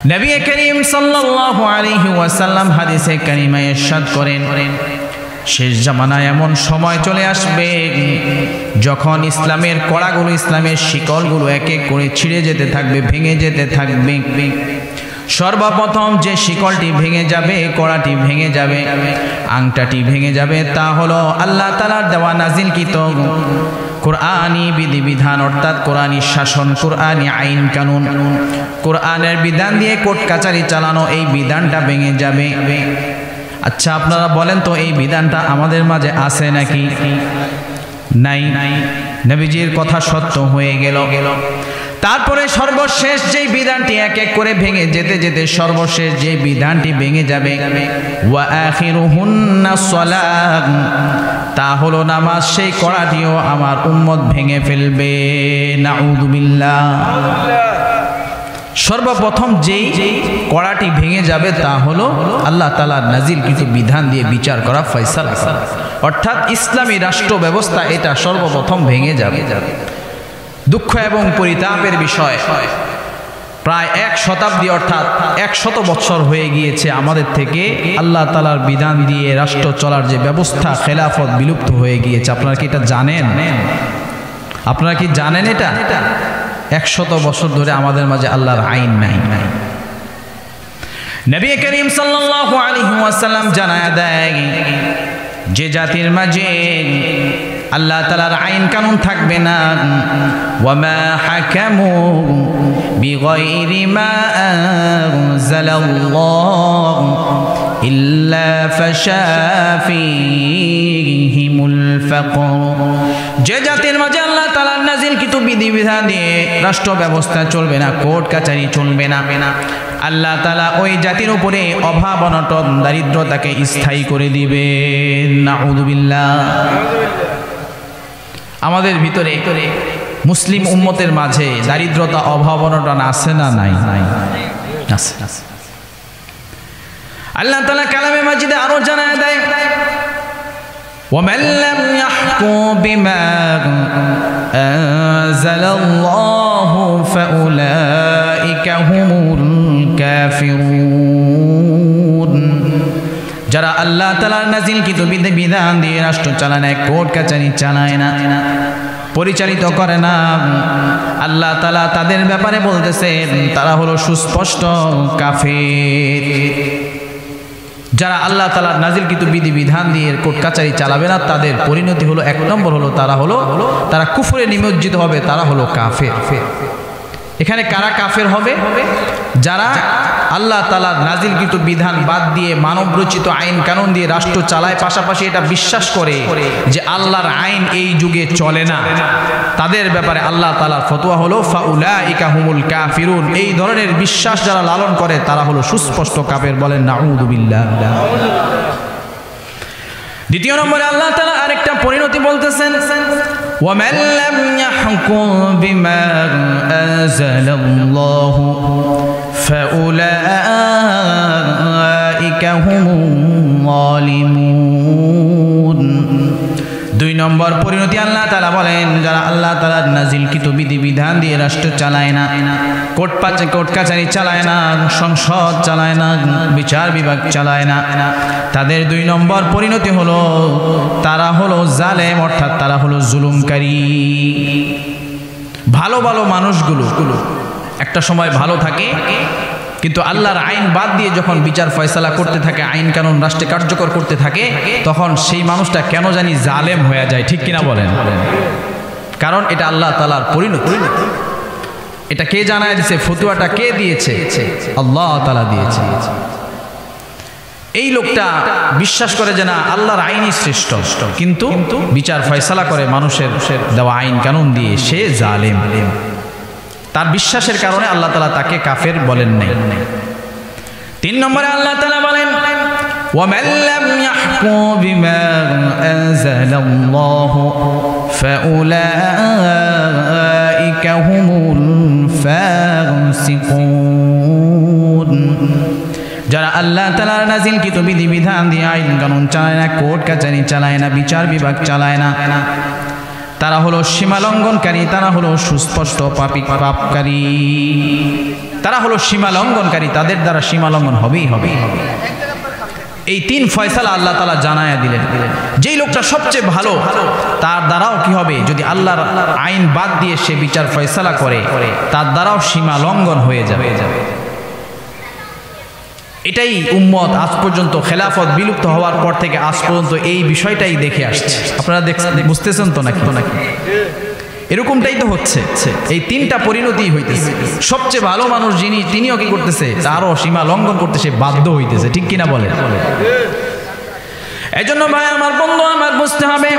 নবী করিম সাল্লাল্লাহু আলাইহি ওয়াসাল্লাম হাদিসে কারিমায় ইরশাদ করেন, শেষ জামানায় এমন সময় চলে আসবে যখন ইসলামের কড়াগুলো, ইসলামের শিকলগুলো এক এক করে ছিঁড়ে যেতে থাকবে, ভেঙে যেতে থাকবে। সর্বপ্রথম যে শিকলটি ভেঙে যাবে, কড়াটি ভেঙে যাবে, আংটাটি ভেঙে যাবে, তা হলো আল্লাহ তাআলার দেওয়া নাজিলকৃত কোরআনী বিধিবিধান, অর্থাৎ কোরআনী শাসন, কোরআনী আইন কানুন, কোরআনের বিধান দিয়ে কোর্ট কাচারি চালানো, এই বিধানটা ভেঙে যাবে। আচ্ছা, আপনারা বলেন তো এই বিধানটা আমাদের মাঝে আছে নাকি? নাই। নবীজির কথা সত্য হয়ে গেল। তারপরে সর্বশেষ যেই বিধানটি এক এক করে ভেঙে যেতে যেতে সর্বশেষ যে বিধানটি ভেঙে যাবে, ওয়া আখিরুহুন্না সালাত, তা হলো নামাজ। সেই কড়াটিও আমার উম্মত ভেঙে ফেলবে, নাউযু বিল্লাহ। সর্বপ্রথম যেই কড়াটি ভেঙে যাবে তা হলো আল্লাহ তাআলার নাজিল কিছু বিধান দিয়ে বিচার করা ফয়সালা, অর্থাৎ ইসলামী রাষ্ট্র ব্যবস্থা, এটা সর্বপ্রথম ভেঙে যাবে। দুঃখ এবং পরিতাপের বিষয়, প্রায় 1 শতাব্দী অর্থাৎ 100 বছর হয়ে গিয়েছে আমাদের থেকে আল্লাহ তাআলার বিধান দিয়ে রাষ্ট্র চলার যে ব্যবস্থা, খেলাফত বিলুপ্ত হয়ে গিয়েছে। আপনারা কি এটা জানেন? আপনারা কি জানেন এটা? 100 বছর ধরে আমাদের মাঝে আল্লাহর আইন নাই। নবী করিম সাল্লাল্লাহু আলাইহি ওয়াসাল্লাম জানায়া দেয়, যে জাতির মাঝে আল্লাহ তাআলার আইন কানুন থাকবে না, ওয়ামা হাকামু বিগাইরি মা আনজালাল্লাহ ইল্লা ফাশা ফীহিমুল ফাকর, যে জাতির মাঝে আল্লাহ তাআলার নাজিলকৃত বিধিবিধান দিয়ে রাষ্ট্র ব্যবস্থা চলবে না, কোর্ট কাচারি চলবে না, আল্লাহ তাআলা ওই জাতির উপরে অভাব, অনটন, দারিদ্রতাকে স্থায়ী করে দিবেন, নাউযু বিল্লাহ। আমাদের ভিতরে মুসলিম উম্মতের মাঝে দারিদ্রতা, অভাব, অনটন আছে না নাই? আছে। আল্লাহ তাআলা কালামে মাজিদে আরো জানায় দেয়, ওয়ামান লাম ইয়াহকুম বিমা আনজালাল্লাহু ফাউলাইকা হুমুল কাফিরুন, যারা আল্লাহ তাআলার নাজিলকৃত বিধান দিয়ে রাষ্ট্র চালায় না, কোর্ট কাচারি চালায় না, পরিচালিত করে না, আল্লাহ তাআলা তাদের ব্যাপারে বলতেছেন তারা হলো সুস্পষ্ট কাফের। যারা আল্লাহ তাআলার নাজিলকৃত বিধান দিয়ে কোর্ট কাচারি চালাবে না, তাদের পরিণতি হলো 1 নম্বর হলো তারা কুফরে নিমজ্জিত হবে, তারা হলো কাফের। এখানে কারা কাফের হবে? যারা আল্লাহ তাআলার নাজিলকৃত বিধান বাদ দিয়ে মানব রচিত আইন কানুন দিয়ে রাষ্ট্র চালায়, পাশাপাশি এটা বিশ্বাস করে যে আল্লাহর আইন এই যুগে চলে না, তাদের ব্যাপারে আল্লাহ তাআলার ফতোয়া হলো ফাউলাইকা হুমুল কাফিরুন। এই ধরনের বিশ্বাস যারা লালন করে তারা হলো সুস্পষ্ট কাফের, বলেন নাউযু বিল্লাহ। দ্বিতীয় নম্বরে আল্লাহ তাআলা আরেকটা পরিণতি বলতেছেন, ওয়ামান লাম ইয়াহকুম বিমা আনজালাল্লাহু ফাউলাইকা হুমুল যালিমুন। 2 নম্বর পরিণতি আল্লাহ তাআলা বলেন, যারা আল্লাহ তাআলার নাজিলকৃত বিধান দিয়ে রাষ্ট্র চালায় না, কোর্ট কাচারি চালায় না, সংসদ চালায় না, বিচার বিভাগ চালায় না, তাদের 2 নম্বর পরিণতি হলো তারা হলো জালেম, অর্থাৎ তারা হলো জুলুমকারী। ভালো ভালো মানুষগুলো একটা সময় ভালো থাকে, কিন্তু আল্লাহর আইন বাদ দিয়ে যখন বিচার ফয়সালা করতে থাকে, আইন কানুন রাষ্ট্রে কার্যকর করতে থাকে, তখন সেই মানুষটা কেন জানি জালেম হয়ে যায়, ঠিক কিনা বলেন? কারণ এটা আল্লাহ তাআলার পরিণতি। এটা কে জানায় দিয়েছে? ফতোয়াটা কে দিয়েছে? আল্লাহ তাআলা দিয়েছে। এই লোকটা বিশ্বাস করে যে না, আল্লাহর আইনই শ্রেষ্ঠ, কিন্তু বিচার ফয়সালা করে মানুষের দেওয়া আইন কানুন দিয়ে, সে জালেম। তার বিশ্বাসের কারণে আল্লাহ তাআলা তাকে কাফের বলেন নাই। 3 নম্বরে আল্লাহ তাআলা বলেন, ওয়ামান লাম ইয়াহকুম বিমা আনজালাল্লাহু ফাউলাইকা হুমুল ফাসিকুন, যারা আল্লাহ তাআলার নাজিলকৃত বিধান দিয়ে আইন কানুন চালায় না, কোর্ট কাচারি চালায় না, বিচার বিভাগ চালায় না, তারা হলো সীমা লঙ্ঘনকারী, তারা হলো সুস্পষ্ট পাপী, পাপকারী। তারা হলো সীমা লঙ্ঘনকারী, তাদের দ্বারা সীমা লঙ্ঘন হবেই হবে। এই তিন ফয়সালা আল্লাহ তাআলা জানায়া দিলেন। যেই লোকটা সবচেয়ে ভালো তার দ্বারাও কি হবে, যদি আল্লাহর আইন বাদ দিয়ে সে বিচার ফয়সালা করে তার দ্বারাও সীমা লঙ্ঘন হয়ে যাবে। এটাই উম্মত আজ পর্যন্ত খেলাফত বিলুপ্ত হওয়ার পর থেকে আজ পর্যন্ত এই বিষয়টাই দেখে আসছে। আপনারা বুঝতেছেন তো নাকি? এরকমটাই তো হচ্ছে। এই তিনটা পরিণতি হইতেছে। সবচেয়ে ভালো মানুষ যিনি, তিনিও কি করতেছে, তারও সীমা লঙ্ঘন করতে সে বাধ্য হইতেছে। ঠিক কিনা বলে? এজন্য ভাই আমার, বন্ধু আমার, বুঝতে হবে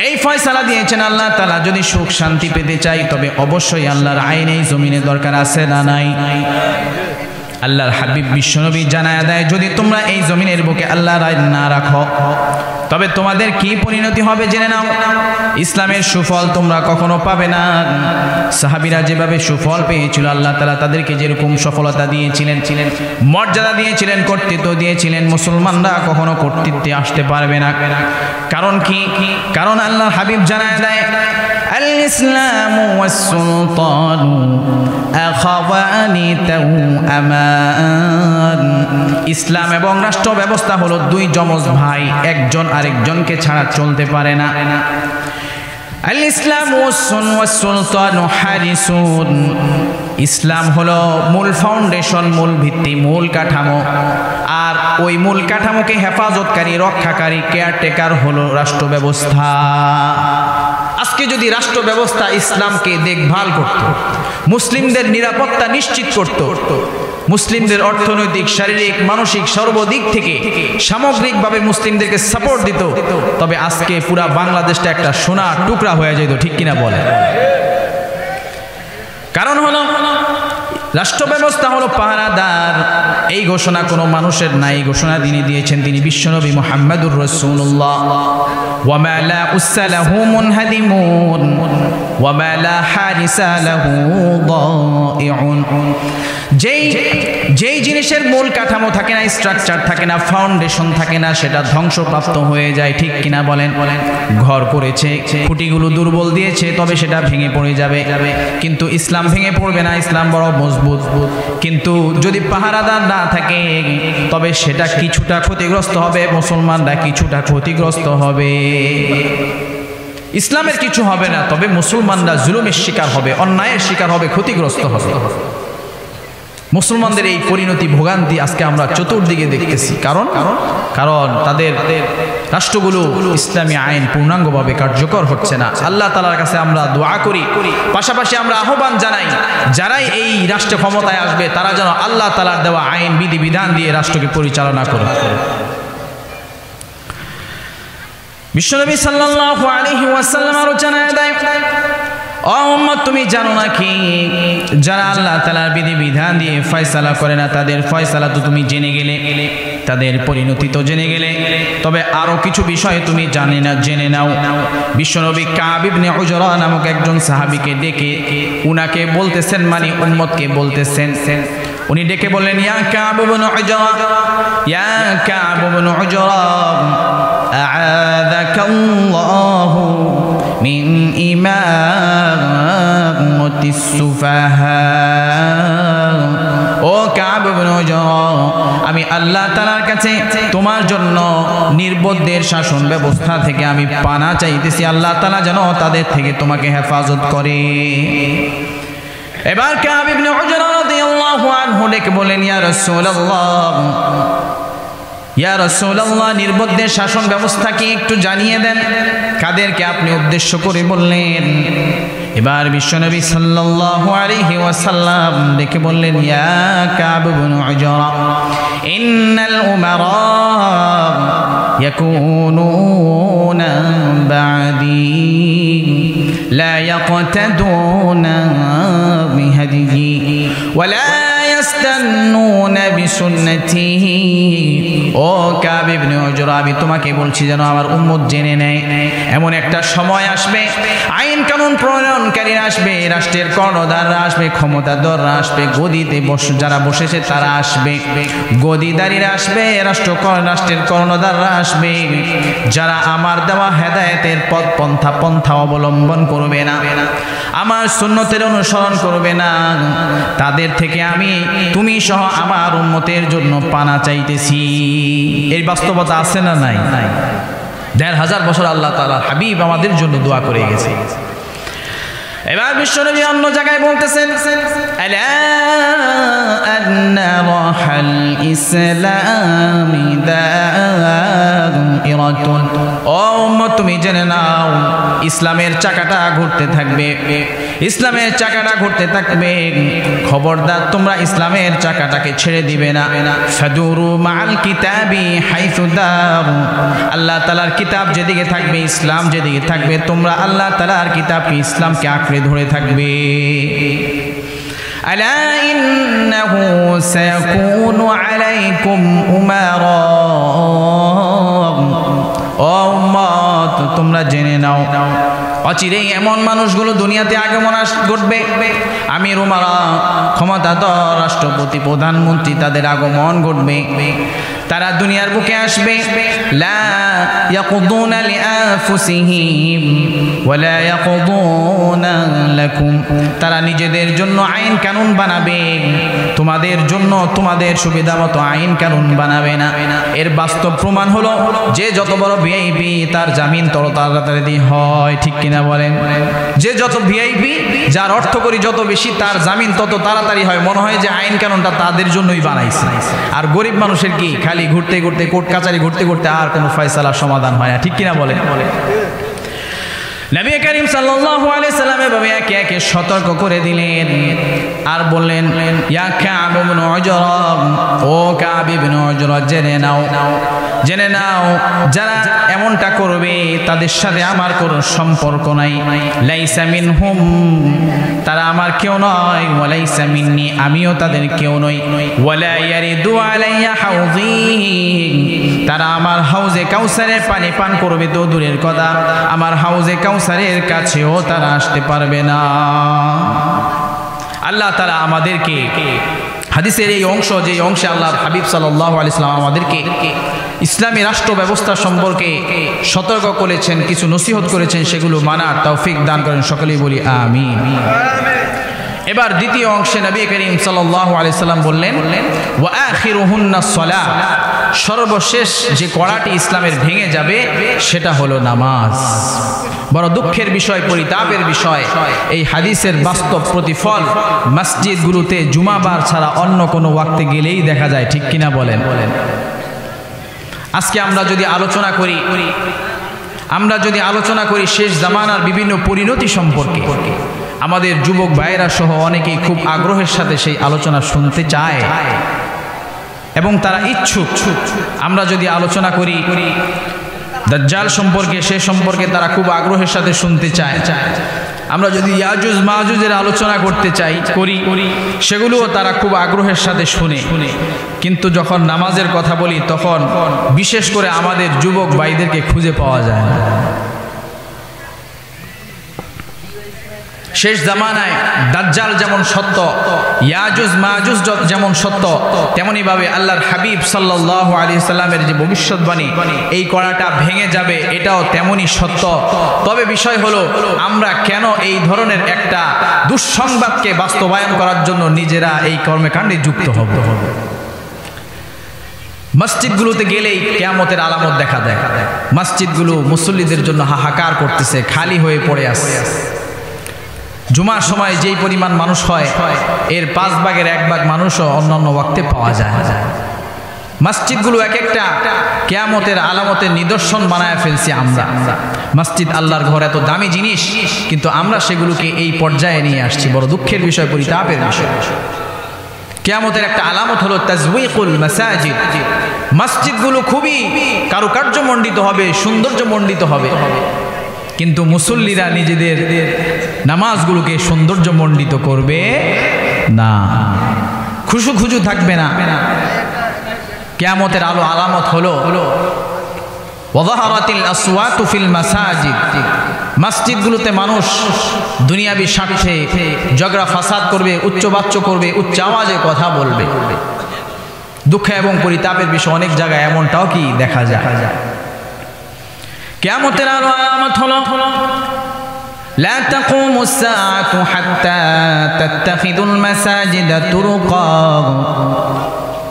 এই ফয়সালা দিয়েছেন আল্লাহ তাআলা। যদি সুখ শান্তি পেতে চাই তবে অবশ্যই আল্লাহর আইন এই জমিনে দরকার আছে না নাই? আল্লাহর হাবিব বিশ্বনবী জানায়া দেয়, যদি তোমরা এই জমিনের বুকে আল্লাহর আইন না রাখো তবে তোমাদের কি পরিণতি হবে জেনে নাও। ইসলামের সুফল তোমরা কখনো পাবে না। সাহাবীরা যেভাবে সুফল পেয়েছিল, আল্লাহ তাআলা তাদেরকে যেরকম সফলতা দিয়েছিলেন, মর্যাদা দিয়েছিলেন, কর্তৃত্ব দিয়েছিলেন, মুসলমানরা কখনো কর্তৃত্বে আসতে পারবে না। কারণ কি? কারণ আল্লাহর হাবিব জানায়া দেয়, আল ইসলামু ওয়াস সুলতানু আখাওয়ানি তাওআমান। ইসলাম এবং রাষ্ট্র ব্যবস্থা হলো দুই যমজ ভাই, একজন আরেকজনকে ছাড়া চলতে পারে না। আল ইসলাম ওয়াস সুলতানু হারিসুন। ইসলাম হলো মূল ফাউন্ডেশন, মূল ভিত্তি, মূল কাঠামো, আর ওই মূল কাঠামোকে হেফাজতকারী, রক্ষাকারী, কেয়ারটেকার হলো রাষ্ট্র ব্যবস্থা। আজকে যদি রাষ্ট্র ব্যবস্থা ইসলামকে দেখভাল করত, মুসলিমদের নিরাপত্তা নিশ্চিত করত, মুসলিমদের অর্থনৈতিক, শারীরিক, মানসিক সর্বদিক থেকে সামগ্রিকভাবে মুসলিমদেরকে সাপোর্ট দিত, তবে আজকে পুরা বাংলাদেশটা একটা সোনার টুকরা হয়ে যেত। ঠিক কিনা বলে? কারণ হলো রাষ্ট্র ব্যবস্থা হলো পাহারাদার। এই ঘোষণা কোনো মানুষের নাই, ঘোষণা তিনি দিয়েছেন, তিনি বিশ্বনবী মুহাম্মদুর রাসূলুল্লাহ। ওয়া মা লা উসলাহু মুনহাদিমুন ওয়া মা লা হারিসা লাহু দাইউন। যেই জিনিসের মূল কাঠামো থাকে না, স্ট্রাকচার থাকে না, ফাউন্ডেশন থাকে না, সেটা ধ্বংসপ্রাপ্ত হয়ে যায়। ঠিক কিনা বলেন? ঘর করেছে, খুঁটিগুলো দুর্বল দিয়েছে, তবে সেটা ভেঙে পড়ে যাবে, কিন্তু ইসলাম ভেঙে পড়বে না। ইসলাম বড় মজবুত। কিন্তু যদি পাহারাদার না থাকে তবে সেটা কিছুটা ক্ষতিগ্রস্ত হবে, মুসলমানরা কিছুটা ক্ষতিগ্রস্ত হবে। ইসলামের কিছু হবে না, তবে মুসলমানরা জুলুমের শিকার হবে, অন্যায়ের শিকার হবে, ক্ষতিগ্রস্ত হবে। মুসলমানদের এই পরিণতি, ভোগান্তি আজকে আমরা চতুর্দিকে দেখতেছি। কারণ তাদের রাষ্ট্রগুলো ইসলামী আইন পূর্ণাঙ্গভাবে কার্যকর হচ্ছে না। আল্লাহ তাআলার কাছে আমরা দোয়া করি, পাশাপাশি আমরা আহ্বান জানাই, যারাই এই রাষ্ট্র ক্ষমতায় আসবে তারা যেন আল্লাহ তাআলার দেওয়া আইন বিধিবিধান দিয়ে রাষ্ট্রকে পরিচালনা করে। বিশ্বনবী সাল্লাল্লাহু আলাইহি ওয়াসাল্লাম আরো জানায়া দেয়, ও উম্মত, তুমি জানো নাকি যারা আল্লাহ তাআলার বিধিবিধান দিয়ে ফয়সালা করে না, তাদের ফয়সালা তো তুমি জেনে গেলে, তাদের পরিণতি তো জেনে গেলে, তবে আরো কিছু বিষয় তুমি জেনে নাও। বিশ্বনবী কাব ইবনে উজরা নামক একজন সাহাবীকে ডেকে উনাকে বলতেছেন, মানে উম্মতকে বলতেছেন, উনি ডেকে বললেন, ইয়া কাব ইবনে উজরা, ইয়া কাব ইবনে উজরা, আ'আযাকাল্লাহু মিন ইমামাতিস সুফাহা। ও কাব ইবনে উজরা, আমি আল্লাহ তাআলার কাছে তোমার জন্য নির্বোধদের শাসন ব্যবস্থা থেকে আমি পানা চাইতেছি, আল্লাহ তাআলা যেন তাদের থেকে তোমাকে হেফাজত করে। এবার কাব ইবনে উজরা রাদিয়াল্লাহু আনহু ডেকে বলেন, ইয়া রাসূলুল্লাহ, ইয়া রাসূলুল্লাহ, নির্বোধদের শাসন ব্যবস্থা কি একটু জানিয়ে দেন। কাদেরকে আপনি উদ্দেশ্য করে বললেন? এবার বিশ্বনবী সাল্লাল্লাহু আলাইহি ওয়াসাল্লাম ডেকে বললেন, ইয়া কাব ইবনে উজরা, ইন্নাল উমারা ইয়াকুনুনা বা'দি لا يقتدون بهديه ولا يستطيعون তাস্তান্নুনা বিসুন্নতিহি। ও কাব ইবনে উজরা, আমি তোমাকে বলছি যেন আমার উম্মত জেনে নেয়, এমন একটা সময় আসবে, আইন কানুন প্রণয়নকারীরা আসবে, রাষ্ট্রের কর্ণধাররা আসবে, ক্ষমতাধররা আসবে, গদিতে যারা বসেছে তারা আসবে, গদিদারীরা আসবে, রাষ্ট্রের কর্ণধাররা আসবে, যারা আমার দেওয়া হেদায়েতের পন্থা অবলম্বন করবে না, আমার সুন্নতের অনুসরণ করবে না, তাদের থেকে আমি তুমি সহ আমার উম্মতের জন্য পানা চাইতেছি। এই বাস্তবতা আছে না নাই? ১,৫০০ বছর আল্লাহ তাআলা হাবিব আমাদের জন্য দোয়া করে গেছে। এবার বিশ্বনবী অন্য জায়গায় বলতেছেন, আলা আন্না রাহাল ইসলামি দাইরাতুন। ও উম্মত, তুমি জেনে নাও, ইসলামের চাকাটা ঘুরতে থাকবে, ইসলামের চাকাটা ঘুরতে থাকবে। খবরদার তোমরা ইসলামের চাকাটাকে ছেড়ে দিবে না। ফাদুরু মাআল কিতাবি হাইসু দারু। আল্লাহ তাআলার কিতাব যেদিকে থাকবে, ইসলাম যেদিকে থাকবে, তোমরা আল্লাহ তাআলার কিতাবকে, ইসলামকে আঁকড়ে ধরে থাকবে। আলা ইন্নাহু সায়াকুনু আলাইকুম উমারা। ও উম্মত, তোমরা জেনে নাও, অচিরেই এমন মানুষগুলো দুনিয়াতে আগমন ঘটবে, আমির উমারা, ক্ষমতাধর, রাষ্ট্রপতি, প্রধানমন্ত্রী, তাদের আগমন ঘটবে। তারা দুনিয়ার বুকে আসবে, লা ইয়াকুদুনা লিআনফুসিহিম ওয়ালা ইয়াকুদুনা লাকুম। তারা নিজেদের জন্য আইন কানুন বানাবে, তোমাদের জন্য তোমাদের সুবিধা মতো আইন কানুন বানাবে না। এর বাস্তব প্রমাণ হলো যে যত বড় ভিআইপি তার জামিন তত তাড়াতাড়ি হয়, ঠিক কিনা বলেন? যে যত ভিআইপি, যার অর্থ করি যত বেশি, তার জামিন তত তাড়াতাড়ি হয়। মনে হয় যে আইন কানুনটা তাদের জন্যই বানাইছে। আর গরিব মানুষের কি, খালি ঘুরতে ঘুরতে, কোর্ট কাচারি ঘুরতে ঘুরতে আর কোনো ফয়সালার সমাধান হয় না, ঠিক কিনা বলেন? নবী করিম সাল্লাল্লাহু আলাইহি সাল্লাম এভাবে একে একে সতর্ক করে দিলেন আর বললেন, ইয়া কাব ইবনে উজরা, ও কাব ইবনে উজরা, জেনে নাও, যারা এমনটা করবে তাদের সাথে আমার কোনো সম্পর্ক নাই। লাইসা মিনহুম, তারা আমার কেউ নয়, ওয়া লাইসা মিন্নি, আমিও তাদের কেউ নই। ওয়ালা ইয়ারিদু আলাইয়া হাউযি, তারা আমার হাউজে কাউসারের পানি পান করবে তো দূরের কথা, আমার হাউজে কাউসারের কাছেও তারা আসতে পারবে না। আল্লাহ তাআলা আমাদেরকে হাদিসের এই অংশ, যে অংশে আল্লাহ হাবিব সাল্লাল্লাহু আলাইহি ওয়াসাল্লাম আমাদেরকে ইসলামী রাষ্ট্র ব্যবস্থা সম্পর্কে সতর্ক করেছেন, কিছু নসিহত করেছেন, সেগুলো মানার তৌফিক দান করেন, সকলেই বলি আমিন। এবার দ্বিতীয় অংশে নবী করিম সাল্লাল্লাহু আলাইহি ওয়াসাল্লাম বললেন, ওয়া আখিরুহুন্নাস সালাহ, সর্বশেষ যে কড়াটি ইসলামের ভেঙে যাবে সেটা হলো নামাজ। বড় দুঃখের বিষয়, পরিতাপের বিষয়, এই হাদিসের বাস্তব প্রতিফল মসজিদগুলোতে জুমাবার ছাড়া অন্য কোনো ওয়াক্তে গেলেই দেখা যায়, ঠিক কিনা বলেন? আজকে আমরা যদি আলোচনা করি শেষ জামানার বিভিন্ন পরিণতি সম্পর্কে, আমাদের যুবক ভাইয়েরা সহ অনেকেই খুব আগ্রহের সাথে সেই আলোচনা শুনতে চায় এবং তারা ইচ্ছুক। আমরা যদি আলোচনা করি দাজ্জাল সম্পর্কে, সে সম্পর্কে তারা খুব আগ্রহের সাথে শুনতে চায়। আমরা যদি ইয়াজুজ মাজুজের আলোচনা করতে করি, সেগুলোও তারা খুব আগ্রহের সাথে শুনে। কিন্তু যখন নামাজের কথা বলি, তখন বিশেষ করে আমাদের যুবক ভাইদেরকে খুঁজে পাওয়া যায় না। শেষ জামানায় দাজ্জাল যেমন সত্য, ইয়াজুজ মাজুজ যেমন সত্য, তেমনি ভাবে আল্লাহর হাবিব সাল্লাল্লাহু আলাইহি সাল্লামের যে ভবিষ্যৎবাণী, এই কড়াটা ভেঙে যাবে, এটাও তেমনি সত্য। তবে বিষয় হলো, আমরা কেন এই ধরনের একটা দুঃসংবাদকে বাস্তবায়ন করার জন্য নিজেরা এই কর্মকাণ্ডে যুক্ত হব? মসজিদগুলোতে গেলেই কিয়ামতের আলামত দেখা দেয়। মসজিদগুলো মুসল্লিদের জন্য হাহাকার করতেছে, খালি হয়ে পড়ে আছে। জুমার সময় যেই পরিমাণ মানুষ হয়, এর 5 ভাগের 1 ভাগ মানুষও অন্যান্য ওয়াক্তে পাওয়া যায়। মসজিদগুলো এক একটা কিয়ামতের আলামতের নিদর্শন বানায় ফেলছি আমরা। মসজিদ আল্লাহর ঘর, এত দামি জিনিস, কিন্তু আমরা সেগুলোকে এই পর্যায়ে নিয়ে আসছি। বড় দুঃখের বিষয়, পরিতাপের বিষয়। কিয়ামতের একটা আলামত হলো তাজউইকুল মাসাজিদ। মসজিদগুলো খুবই কারুকার্যমণ্ডিত হবে, সৌন্দর্যমণ্ডিত হবে, কিন্তু মুসল্লিরা নিজেদের নামাজগুলোকে সৌন্দর্যমণ্ডিত করবে না। খুশু থাকবে না। কিয়ামতের আলো আলামত হলো ওয়াযাহারাতিল আসওয়াতু ফিল মাসাজিদ, মসজিদগুলোতে মানুষ দুনিয়াবি স্বার্থে ঝগড়া ফাসাদ করবে, উচ্চবাচ্য করবে, উচ্চ আওয়াজে কথা বলবে। দুঃখ এবং পরিতাপের বিষয় অনেক জায়গায় এমনটাও কি দেখা যায়। কিয়ামতের আলো আলামত হলো লা তাকুমুস সাআতু হাত্তা তাত্তাখিযুল মাসাজিদা তুরুকা।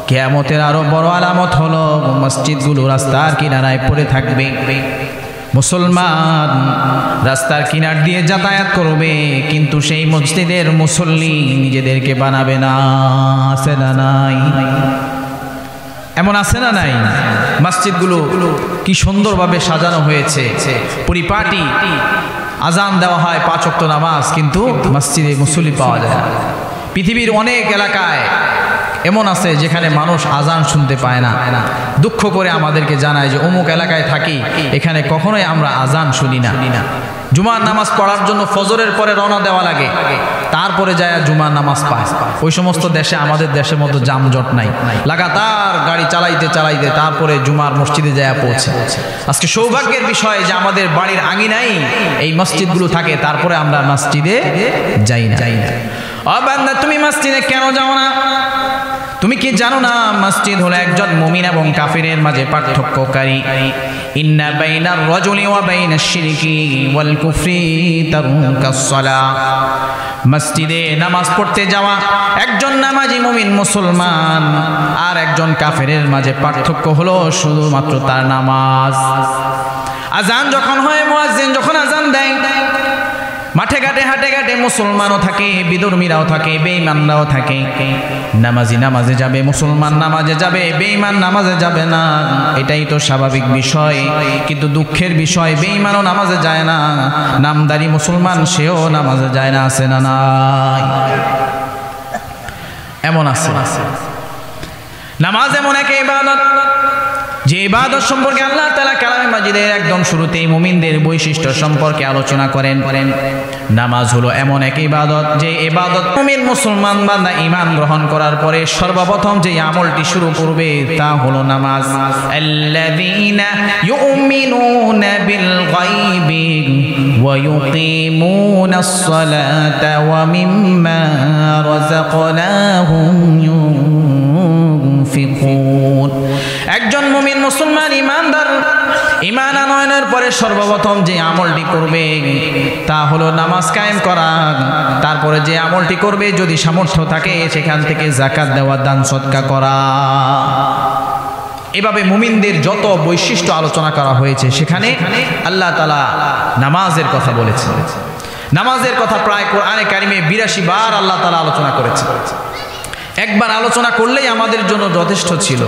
কিয়ামতের আরো বড় আলামত হলো মসজিদগুলো রাস্তার কিনারায় পড়ে থাকবে। মুসলমান রাস্তার কিনার দিয়ে যাতায়াত করবে, কিন্তু সেই মসজিদের মুসল্লি নিজেদেরকে বানাবে না। আছে না নাই? এমন আছে না নাই? মসজিদগুলো কি সুন্দরভাবে সাজানো হয়েছে, পরিপাটি। আজান দেওয়া হয় 5 ওয়াক্ত নামাজ, কিন্তু মসজিদে মুসল্লি পাওয়া যায় না। পৃথিবীর অনেক এলাকায় এমন আছে যেখানে মানুষ আজান শুনতে পায় না। দুঃখ করে আমাদেরকে জানায় যে অমুক এলাকায় থাকি, এখানে কখনোই আমরা আজান শুনি না। জুমার নামাজ পড়ার জন্য ফজরের পরে রওনা দেওয়া লাগে, তারপরে যায় জুমার নামাজ পায়। ওই সমস্ত দেশে আমাদের দেশের মতো যানজট নাই, লাগাতার গাড়ি চালাইতে চালাইতে তারপরে জুমার মসজিদে যায় পৌঁছে। আজকে সৌভাগ্যের বিষয় যে আমাদের বাড়ির আঙিনাই এই মসজিদগুলো থাকে, তারপরে আমরা মসজিদে যাই না। ও বান্দা, তুমি মসজিদে কেন যাও না? তুমি কি জানো না মসজিদ হলো একজন মুমিন এবং কাফিরের মাঝে পার্থক্যকারী। ইন্না বাইনার রাজুলি ওয়া বাইনাশ শিরকি ওয়াল কুফরি তারুকাস সালাহ। মসজিদে নামাজ পড়তে যাওয়া একজন নামাজি মুমিন মুসলমান আর একজন কাফিরের মাঝে পার্থক্য হলো শুধুমাত্র তার নামাজ। আজান যখন হয়, মুয়াজ্জিন যখন আজান দেয়, মাঠে ঘাটে হাটে ঘাটে মুসলমানও থাকে, বিধর্মীরাও থাকে, বেঈমানরাও থাকে। নামাজি নামাজে যাবে, মুসলমান নামাজে যাবে, বেঈমান নামাজে যাবে না। এটাই তো স্বাভাবিক বিষয়। কিন্তু দুঃখের বিষয়, বেঈমানও নামাজে যায় না, নামদারি মুসলমান সেও নামাজে যায় না। আছে না নাই? এমন আছে। নামাজ এমন এক ইবাদত, যে ইবাদত সম্পর্কে আল্লাহ তাআলা কালামে মাজিদের একদম শুরুতেই মুমিনদের বৈশিষ্ট্য সম্পর্কে আলোচনা করেন। নামাজ হলো এমন এক ইবাদত, যে ইবাদত মুমিন মুসলমান বান্দা ঈমান গ্রহণ করার পরে সর্বপ্রথম যে আমলটি শুরু করবে তা হলো নামাজ। আল্লাযীনা ইউমিনুনা বিল গায়বি ওয়া ইউকিমুনাস সালাতা ওয়া মিম্মা রাযাকনাহুম ইউনফিকুন। একজন মুমিন মুসলমান ঈমানদার ঈমান আনয়নের পরে সর্বপ্রথম যে আমলটি করবে তা হলো নামাজ কায়েম করা। তারপরে যে আমলটি করবে, যদি সামর্থ্য থাকে, সেখান থেকে যাকাত দেওয়া, দান সদকা করা। এভাবে মুমিনদের যত বৈশিষ্ট্য আলোচনা করা হয়েছে, সেখানে আল্লাহ তাআলা নামাজের কথা বলেছেন। নামাজের কথা প্রায় কোরআনে কারিমে 82 বার আল্লাহ তাআলা আলোচনা করেছেন। একবার আলোচনা করলেই আমাদের জন্য যথেষ্ট ছিল,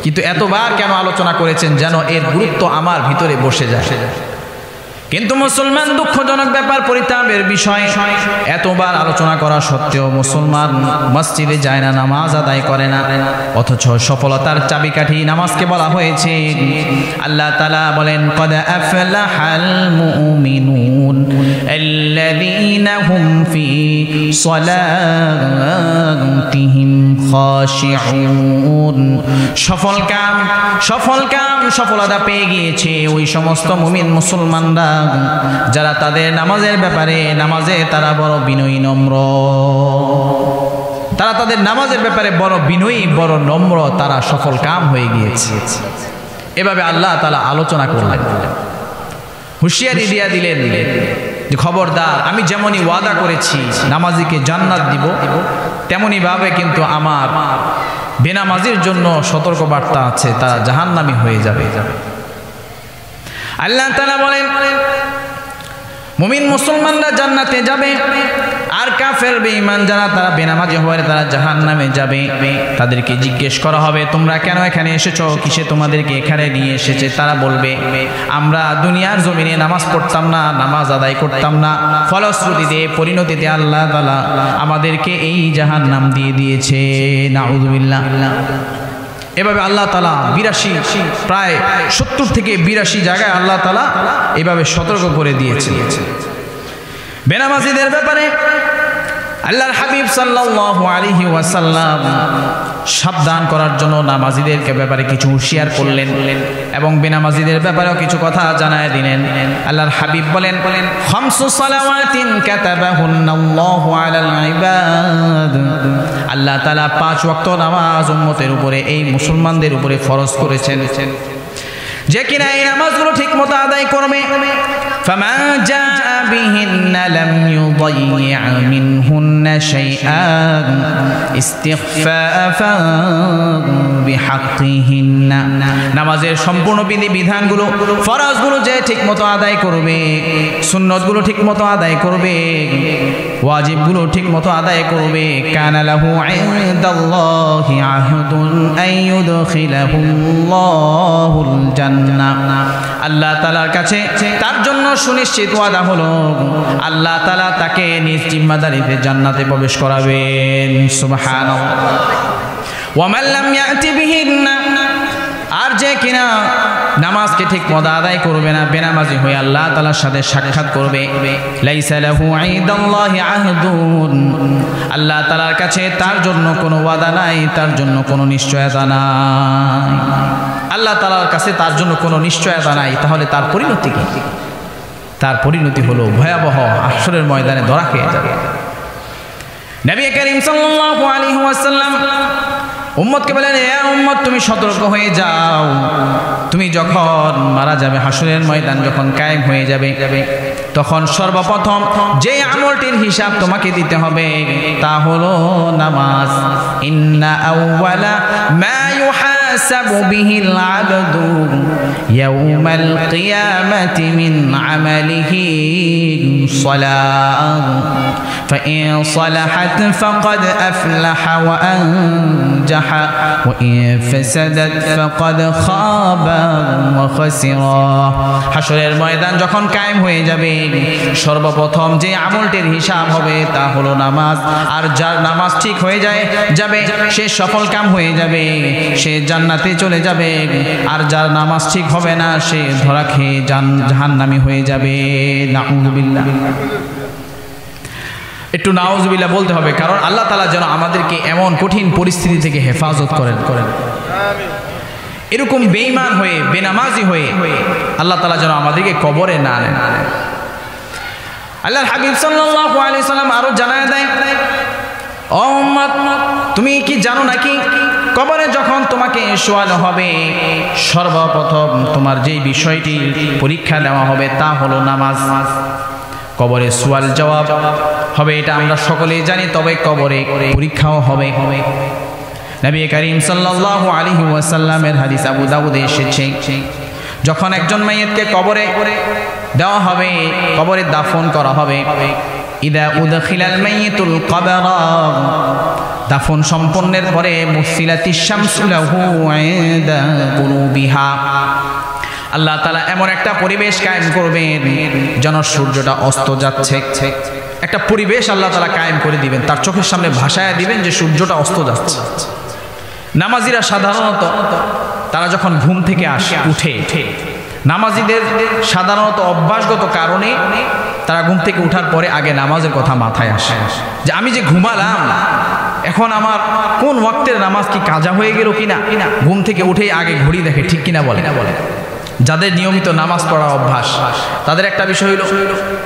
কিন্তু এতবার কেন আলোচনা করেছেন যেন এর গুরুত্ব আমার ভিতরে বসে যায়। কিন্তু মুসলমান, দুঃখজনক ব্যাপার, পরিতাপের বিষয়, এতবার আলোচনা করা সত্ত্বেও মুসলমান মসজিদে যায় না, নামাজ আদায় করে না। অথচ সফলতার চাবিকাঠি নামাজকে বলা হয়েছে। আল্লাহ তাআলা বলেন, ক্বাদ আফলাহাল মুমিনুন আল্লাযীনা হুম ফি সালাতিহিম খাশিউন। সফলতা পেয়ে গিয়েছে ওই সমস্ত মুমিন মুসলমানরা যারা তাদের নামাজের ব্যাপারে, নামাজে তারা বড় বিনয়ী নম্র। তারা তাদের নামাজের ব্যাপারে বড় বিনয়ী, বড় নম্র, তারা সফল কাম হয়ে গিয়েছে। এভাবে আল্লাহ তাআলা আলোচনা করলেন, হুঁশিয়ারি দিয়া দিলেন যে খবরদার, আমি যেমনই ওয়াদা করেছি নামাজিকে জান্নাত দিব, তেমনি ভাবে কিন্তু আমার বেনামাজির জন্য সতর্ক বার্তা আছে, তারা জাহান্নামী হয়ে যাবে। আল্লাহ তাআলা বলেন, মুমিন মুসলমানরা জান্নাতে যাবে, আর কাফের বেঈমান যারা তারা বেনামাজি হবে তারা জাহান্নামে যাবে। তাদেরকে জিজ্ঞেস করা হবে, তোমরা কেন এখানে এসেছো, কিসে তোমাদেরকে এখানে নিয়ে এসেছে? তারা বলবে, আমরা দুনিয়ার জমিনে নামাজ পড়তাম না, নামাজ আদায় করতাম না, ফলশ্রুতিতে পরিণতিতে আল্লাহ তাআলা আমাদেরকে এই জাহান্নাম দিয়ে দিয়েছে। নাউযুবিল্লাহ। এভাবে আল্লাহ তাআলা 82, প্রায় 70 থেকে 82 জায়গায় আল্লাহ তাআলা এভাবে সতর্ক করে দিয়েছে। বেনামাজিদের ব্যাপারে আল্লাহর হাবিব সাল্লাল্লাহু আলাইহি ওয়াসাল্লাম সাবধান করার জন্য নামাজীদেরকে ব্যাপারে কিছু হুঁশিয়ার করলেন এবং বেনামাজীদের ব্যাপারেও কিছু কথা জানায় দিলেন। আল্লাহর হাবিব বলেন, খামসু সালাওয়াতিন কাতাবাহুন্নাল্লাহু আলাল ইবাদ, আল্লাহ তাআলা 5 ওয়াক্ত নামাজ উম্মতের উপরে, এই মুসলমানদের উপরে ফরজ করেছেন, যে কিনা এই নামাজগুলো ঠিকমতো আদায় করবে। ফামা জাআ বিহিন্না লাম ইউদাইয়্যা মিনহুন্না শাইআন ইস্তিগফাফা বিহাক্কিহিন্না, নামাজের সম্পূর্ণ বিধানগুলো, ফরজগুলো যে ঠিকমতো আদায় করবে, সুন্নতগুলো ঠিকমতো আদায় করবে, ওয়াজিবগুলো ঠিকমতো আদায় করবে, কানা লাহু ইনদাল্লাহি আহদুন আইয়ুদখিলাহুল্লাহুল জান্নাহ, আল্লাহ তাআলার কাছে তার জন্য সুনিশ্চিত ওয়াদা হলো আল্লাহ তাআলা তাকে নিজ জিম্মাদারিতে জান্নাতে প্রবেশ করাবেন। সুবহানাল্লাহ। ওয়া মান লাম ইয়াতি বিহিন্না, আর যে কিনা নামাজকে ঠিক মতো আদায় করবে না, বেনামাজি হয়ে আল্লাহ তাআলার সাথে সাক্ষাৎ করবে, লাইসা লাহু ইনদাল্লাহি আহদুন, আল্লাহ তাআলার কাছে তার জন্য কোনো ওয়াদা নাই, তার জন্য কোনো নিশ্চয়তা নাই, আল্লাহ তাআলার কাছে তার জন্য কোনো নিশ্চয়তা নাই। তাহলে তার পরিণতি কি? তার পরিণতি হলো ভয়াবহ, হাশরের ময়দানে ধরা খেয়ে যাবে। নবী করিম সাল্লাল্লাহু আলাইহি ওয়াসাল্লাম উম্মতকে বলেন, হে উম্মত, তুমি সতর্ক হয়ে যাও, তুমি যখন মারা যাবে, হাশরের ময়দান যখন কায়েম হয়ে যাবে, তখন সর্বপ্রথম যে আমলটির হিসাব তোমাকে দিতে হবে তা হলো নামাজ। ইন্না আউওয়ালা মা ইউহাসাবু বিহিল আবদু ইয়াউমাল কিয়ামাতি মিন আমালিহি সালাহ ফাইন সালাহাত ফাকাদ আফলাহা ওয়া আনজাহা ওয়া ইন ফাসাদাত ফাকাদ খাবা ওয়া খাসিরা। হাশরের ময়দান যখন কায়েম হয়ে যাবে, সর্বপ্রথম যে আমলটির হিসাব হবে তা হলো নামাজ। আর যার নামাজ ঠিক হয়ে যাবে সে সফল কাম হয়ে যাবে, সে জান্নাতে চলে যাবে। আর যার নামাজ ঠিক হবে না সে ধরা খেয়ে জাহান্নামী হয়ে যাবে। নাউযুবিল্লাহ। একটু নাউযুবিল্লাহ বলতে হবে, কারণ আল্লাহ তাআলা যেন আমাদেরকে এমন কঠিন পরিস্থিতি থেকে হেফাজত করেন। এরকম বেঈমান হয়ে, বেনামাজি হয়ে আল্লাহ তাআলা যেন আমাদেরকে কবরে না নেন। আল্লাহর হাবিব সাল্লাল্লাহু আলাইহি সাল্লাম আরো জানায় দেয়, ও উম্মত, তুমি কি জানো নাকি কবরে যখন তোমাকে শোয়ানো হবে, সর্বপ্রথম তোমার যেই বিষয়টি পরীক্ষা দেওয়া হবে তা হলো নামাজ। কবরে সওয়াল জবাব হবে, এটা আমরা সকলেই জানি, তবে কবরে পরীক্ষাও হবে। নবী করিম সাল্লাল্লাহু আলাইহি ওয়াসাল্লামের হাদিস আবু দাউদে এসেছে, যখন একজন মাইয়িতকে কবরে দেওয়া হবে, কবরে দাফন করা হবে, ইদা উদখিলাল মাইয়িতুল কবরা, দাফন সম্পন্নের পরে মুসিলাতিশ শামসু লাহু ইনদা গুরুবিহা, আল্লাহ তাআলা এমন একটা পরিবেশ কায়েম করবেন যেন সূর্যটা অস্ত যাচ্ছে, একটা পরিবেশ আল্লাহ তাআলা কায়েম করে দিবেন, তার চোখের সামনে ভাসায়া দিবেন যে সূর্যটা অস্ত যাচ্ছে। নামাজিরা সাধারণত তারা যখন ঘুম থেকে উঠে, নামাজিদের সাধারণত অভ্যাসগত কারণে তারা ঘুম থেকে উঠার পরে আগে নামাজের কথা মাথায় আসে, যে আমি যে ঘুমালাম, এখন আমার কোন ওয়াক্তের নামাজ কি কাজা হয়ে গেল কিনা। ঘুম থেকে উঠেই আগে ঘড়ি দেখে, ঠিক কিনা বলে। যাদের নিয়মিত নামাজ পড়ার অভ্যাস, তাদের একটা বিষয় হলো,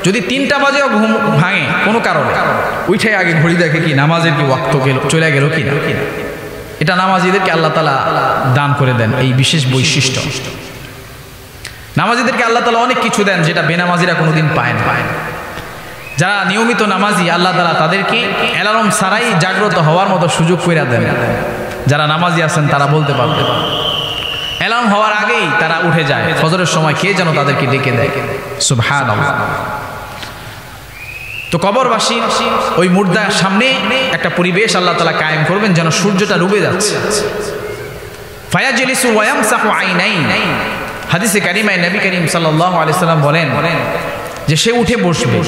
যদি 3টা বাজেও ঘুম ভাঙে কোনো কারণে, উঠে আগে ঘড়ি দেখে কি নামাজের কি ওয়াক্ত চলে গেল কিনা। এটা নামাজিদেরকে আল্লাহ তাআলা দান করে দেন, এই বিশেষ বৈশিষ্ট্য। নামাজিদেরকে আল্লাহ তাআলা অনেক কিছু দেন যেটা বেনামাজিরা কোনোদিন পায় না। যারা নিয়মিত নামাজি, আল্লাহ তাআলা তাদেরকে অ্যালার্ম ছাড়াই জাগ্রত হওয়ার মতো সুযোগ করে দেন। যারা নামাজি আছেন তারা বলতে পারবেন, অ্যালার্ম হওয়ার আগেই তারা উঠে যায়, ফজরের সময় কে যেন তাদেরকে ডেকে দেয়। সুবহানাল্লাহ। তো কবরবাসী ওই মুর্দার সামনে একটা পরিবেশ আল্লাহ তাআলা কায়েম করবেন যেন সূর্যটা ডুবে যাচ্ছে। ফায়াজলিসু ওয়া ইয়ামসাহু আইনাইন, হাদিসে কারিমায় নবী করিম সাল্লাল্লাহু আলাইহি সাল্লাম বলেন যে সে উঠে বসবে,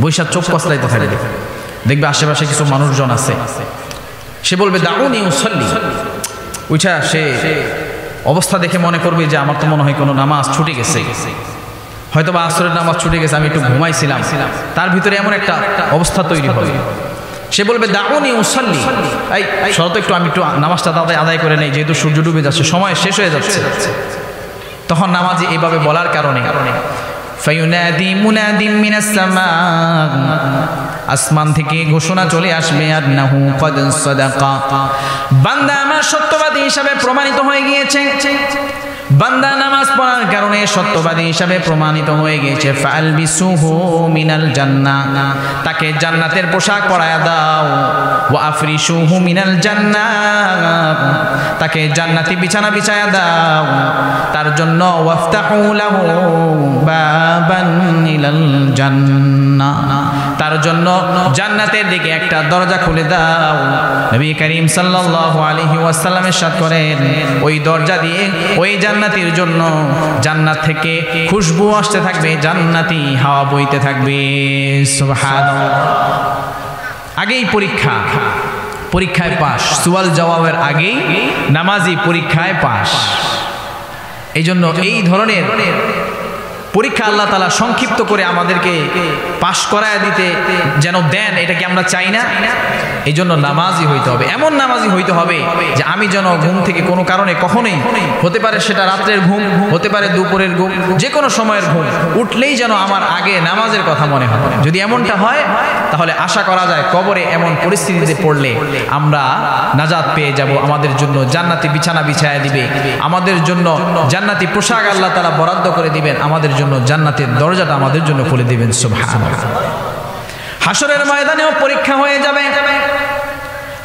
বৈশা চোখ কসলাইতে থাকবে, দেখবে আশেপাশে কিছু মানুষজন আছে, সে বলবে দাউনি উসাল্লি, উঠা সে অবস্থা দেখে মনে করবে যে আমার তো মনে হয় কোনো নামাজ ছুটে গেছে, হয়তো বা আসরের নামাজ ছুটে গেছে, আমি একটু ঘুমাইছিলাম, তার ভিতরে এমন একটা অবস্থা তৈরি হবে সে বলবে দাউনি উসাল্লি, এই শরত একটু আমি একটু নামাজটা তাড়াতাড়ি আদায় করে নেই, যেহেতু সূর্য ডুবে যাচ্ছে, সময় শেষ হয়ে যাচ্ছে। তখন নামাজি এইভাবে বলার কারণে ফায়ুনাদি মুনাদিম মিনাস সামা, আসমান থেকে ঘোষণা চলে আসবে আন্নাহু ক্বাদ সাদাকা, বান্দা আমার সত্যবাদী হিসাবে প্রমাণিত হয়ে গিয়েছে। বান্দা নামাজ পড়ার কারণে সত্যবাদী হিসাবে প্রমাণিত হয়ে গিয়েছে। ফালবিসুহু মিনাল জান্নাহ, তাকে জান্নাতের পোশাক পরায়া দাও। ওয়া আফরিশুহু মিনাল জান্নাহ, তাকে জান্নাতি বিছানা বিছায়া দাও তার জন্য। ওয়াফতাহু লাহু বাবান ইলাল জান্নাহ, তার জন্য জান্নাতের দিকে একটা দরজা খুলে দাও। নবী করিম সাল্লাল্লাহু আলাইহি ওয়াসাল্লাম ইরশাদ করেন, ওই দরজা দিয়ে ওই জান্নাতীর জন্য জান্নাত থেকে খুশবু আসতে থাকবে, জান্নাতি হাওয়া বইতে থাকবে। সুবহানাল্লাহ। আগেই পরীক্ষা, পরীক্ষায় পাস, সুয়াল জবাবের আগেই নামাজি পরীক্ষায় পাস। এই জন্য এই ধরনের পরীক্ষা আল্লাহ তাআলা সংক্ষিপ্ত করে আমাদেরকে পাশ করায় দিতে যেন দেন, এটা কি আমরা চাই না? এই জন্য নামাজি হইতে হবে, এমন নামাজি হইতে হবে যে আমি যেন ঘুম থেকে কোনো কারণে কখনোই, হতে পারে সেটা রাত্রের ঘুম, হতে পারে দুপুরের ঘুম, যে কোনো সময়ের ঘুম, উঠলেই যেন আমার আগে নামাজের কথা মনে হয়। যদি এমনটা হয় তাহলে আশা করা যায় কবরে এমন পরিস্থিতিতে পড়লে আমরা নাজাত পেয়ে যাব। আমাদের জন্য জান্নাতি বিছানা বিছায়া দিবে, আমাদের জন্য জান্নাতি পোশাক আল্লাহ তাআলা বরাদ্দ করে দিবেন, আমাদের জন্য জান্নাতের দরজাটা আমাদের জন্য খুলে দিবেন। সুবহানাল্লাহ। হাসরের ময়দানেও পরীক্ষা হয়ে যাবে,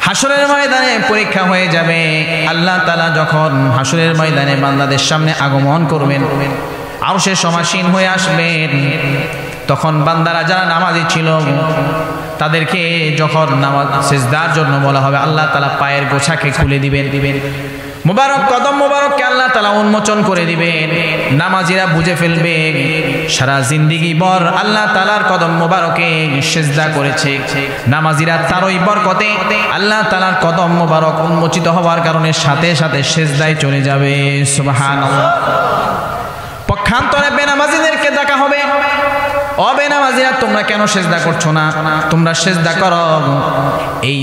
হাসরের ময়দানে পরীক্ষা হয়ে যাবে। আল্লাহ তাআলা যখন হাসরের ময়দানে বান্দাদের সামনে আগমন করবেন, আরশের সমাসীন হয়ে আসবেন, তখন বান্দারা যারা নামাজি ছিল তাদেরকে যখন নামাজ সিজদার জন্য বলা হবে, আল্লাহ তাআলা পায়ের গোছাকে খুলে দিবেন, মুবারক কদম মুবারককে আল্লাহ তাআলা উন্মোচন করে দিবেন। নামাজিরা বুঝে ফেলবে সারা জিন্দেগি ভর আল্লাহ তাআলার কদম মুবারকে সিজদা করেছে। নামাজিরা তারই বরকতে আল্লাহ তাআলার কদম মুবারক উন্মোচিত হওয়ার কারণে সাথে সাথে সিজদায় চলে যাবে। সুবহানাল্লাহ। পক্ষান্তরে বেনামাজিদেরকে ডাকা হবে, ও বেনামাজিরা তোমরা কেন সিজদা করছো না, তোমরা সিজদা করো। এই